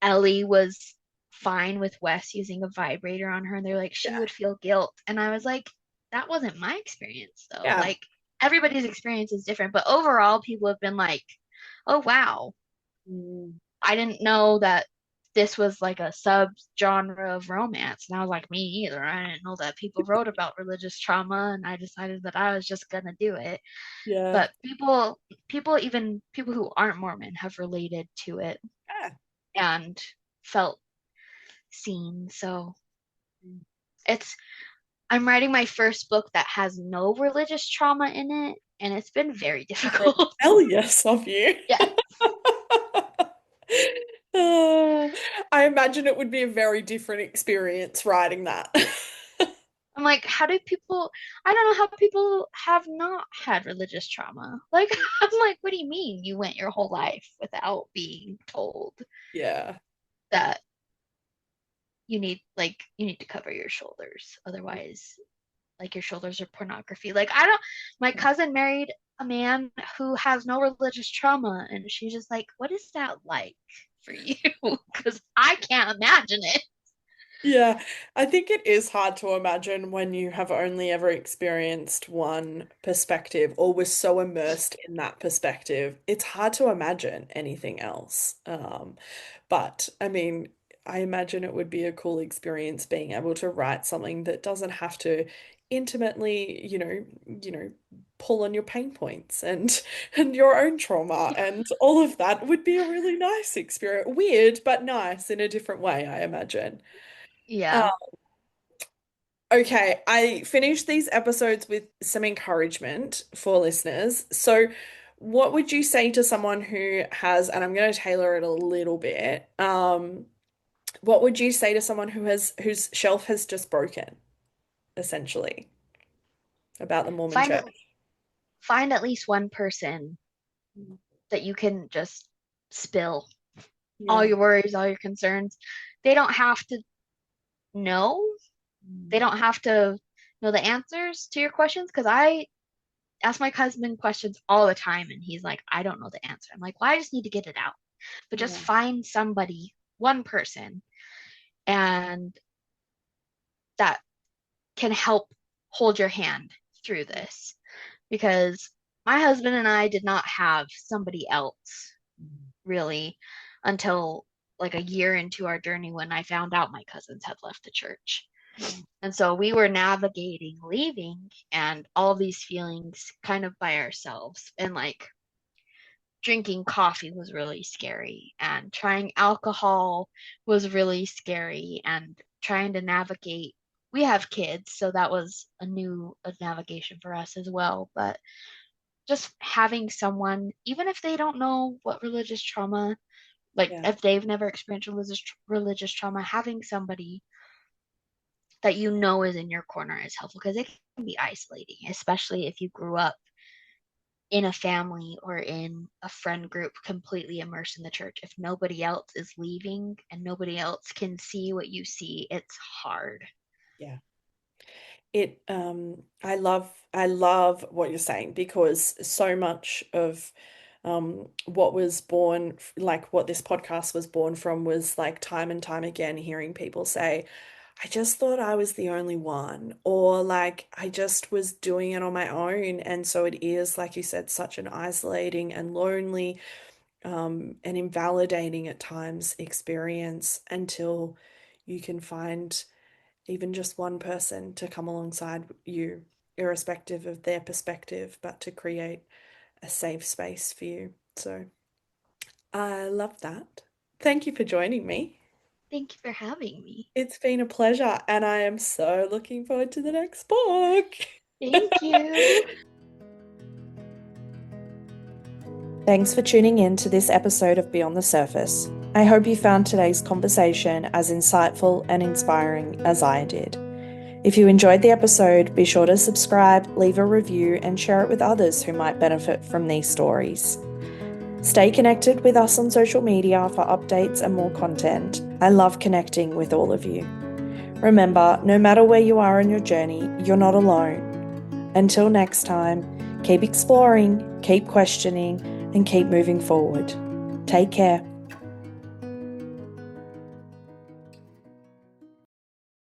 Ellie was fine with Wes using a vibrator on her, and they're like, she yeah, would feel guilt. And I was like, that wasn't my experience, though. yeah. Like, everybody's experience is different, but overall, people have been like, oh, wow, Mm, I didn't know that this was like a sub-genre of romance. And I was like, me either. I didn't know that people wrote about religious trauma, and I decided that I was just gonna do it. yeah, But even people who aren't Mormon have related to it yeah. and felt seen. So it's I'm writing my first book that has no religious trauma in it, and it's been very difficult. Hell yes of you. Yeah. Uh, I imagine it would be a very different experience writing that. I'm like, how do people, I don't know how people have not had religious trauma. Like, I'm like, what do you mean you went your whole life without being told Yeah, that you need to cover your shoulders. Otherwise, like your shoulders are pornography. Like I don't my cousin married a man who has no religious trauma and she's just like, what is that like for you? Because I can't imagine it. Yeah, I think it is hard to imagine when you have only ever experienced one perspective or was so immersed in that perspective. It's hard to imagine anything else. But I mean, I imagine it would be a cool experience being able to write something that doesn't have to intimately, pull on your pain points and your own trauma and all of that would be a really nice experience. Weird, but nice in a different way, I imagine. Yeah. Okay, I finished these episodes with some encouragement for listeners. So, what would you say to someone who has, and I'm going to tailor it a little bit, what would you say to someone whose shelf has just broken, essentially, about the Mormon Find church? find at least one person that you can just spill all Yeah. your worries, all your concerns. They don't have to know. They don't have to know the answers to your questions because I ask my husband questions all the time and he's like, I don't know the answer. I'm like, well, I just need to get it out. But just Yeah. find somebody, one person, and that can help hold your hand through this. Because my husband and I did not have somebody else really until like a year into our journey when I found out my cousins had left the church. And so we were navigating leaving and all these feelings kind of by ourselves. And like drinking coffee was really scary, and trying alcohol was really scary, and trying to navigate. We have kids, so that was a navigation for us as well. But just having someone, even if they don't know what religious trauma, like Yeah. if they've never experienced religious trauma, having somebody that you know is in your corner is helpful because it can be isolating, especially if you grew up in a family or in a friend group completely immersed in the church. If nobody else is leaving and nobody else can see what you see, it's hard. Yeah. I love what you're saying because so much of what was born, like what this podcast was born from, was like time and time again hearing people say, I just thought I was the only one, or like I just was doing it on my own. And so it is, like you said, such an isolating and lonely, and invalidating at times experience until you can find even just one person to come alongside you, irrespective of their perspective, but to create a safe space for you. So I love that. Thank you for joining me. Thank you for having me. It's been a pleasure, and I am so looking forward to the next book. Thank you. Thanks for tuning in to this episode of Beyond the Surface. I hope you found today's conversation as insightful and inspiring as I did. If you enjoyed the episode, be sure to subscribe, leave a review, and share it with others who might benefit from these stories. Stay connected with us on social media for updates and more content. I love connecting with all of you. Remember, no matter where you are in your journey, you're not alone. Until next time, keep exploring, keep questioning, and keep moving forward. Take care.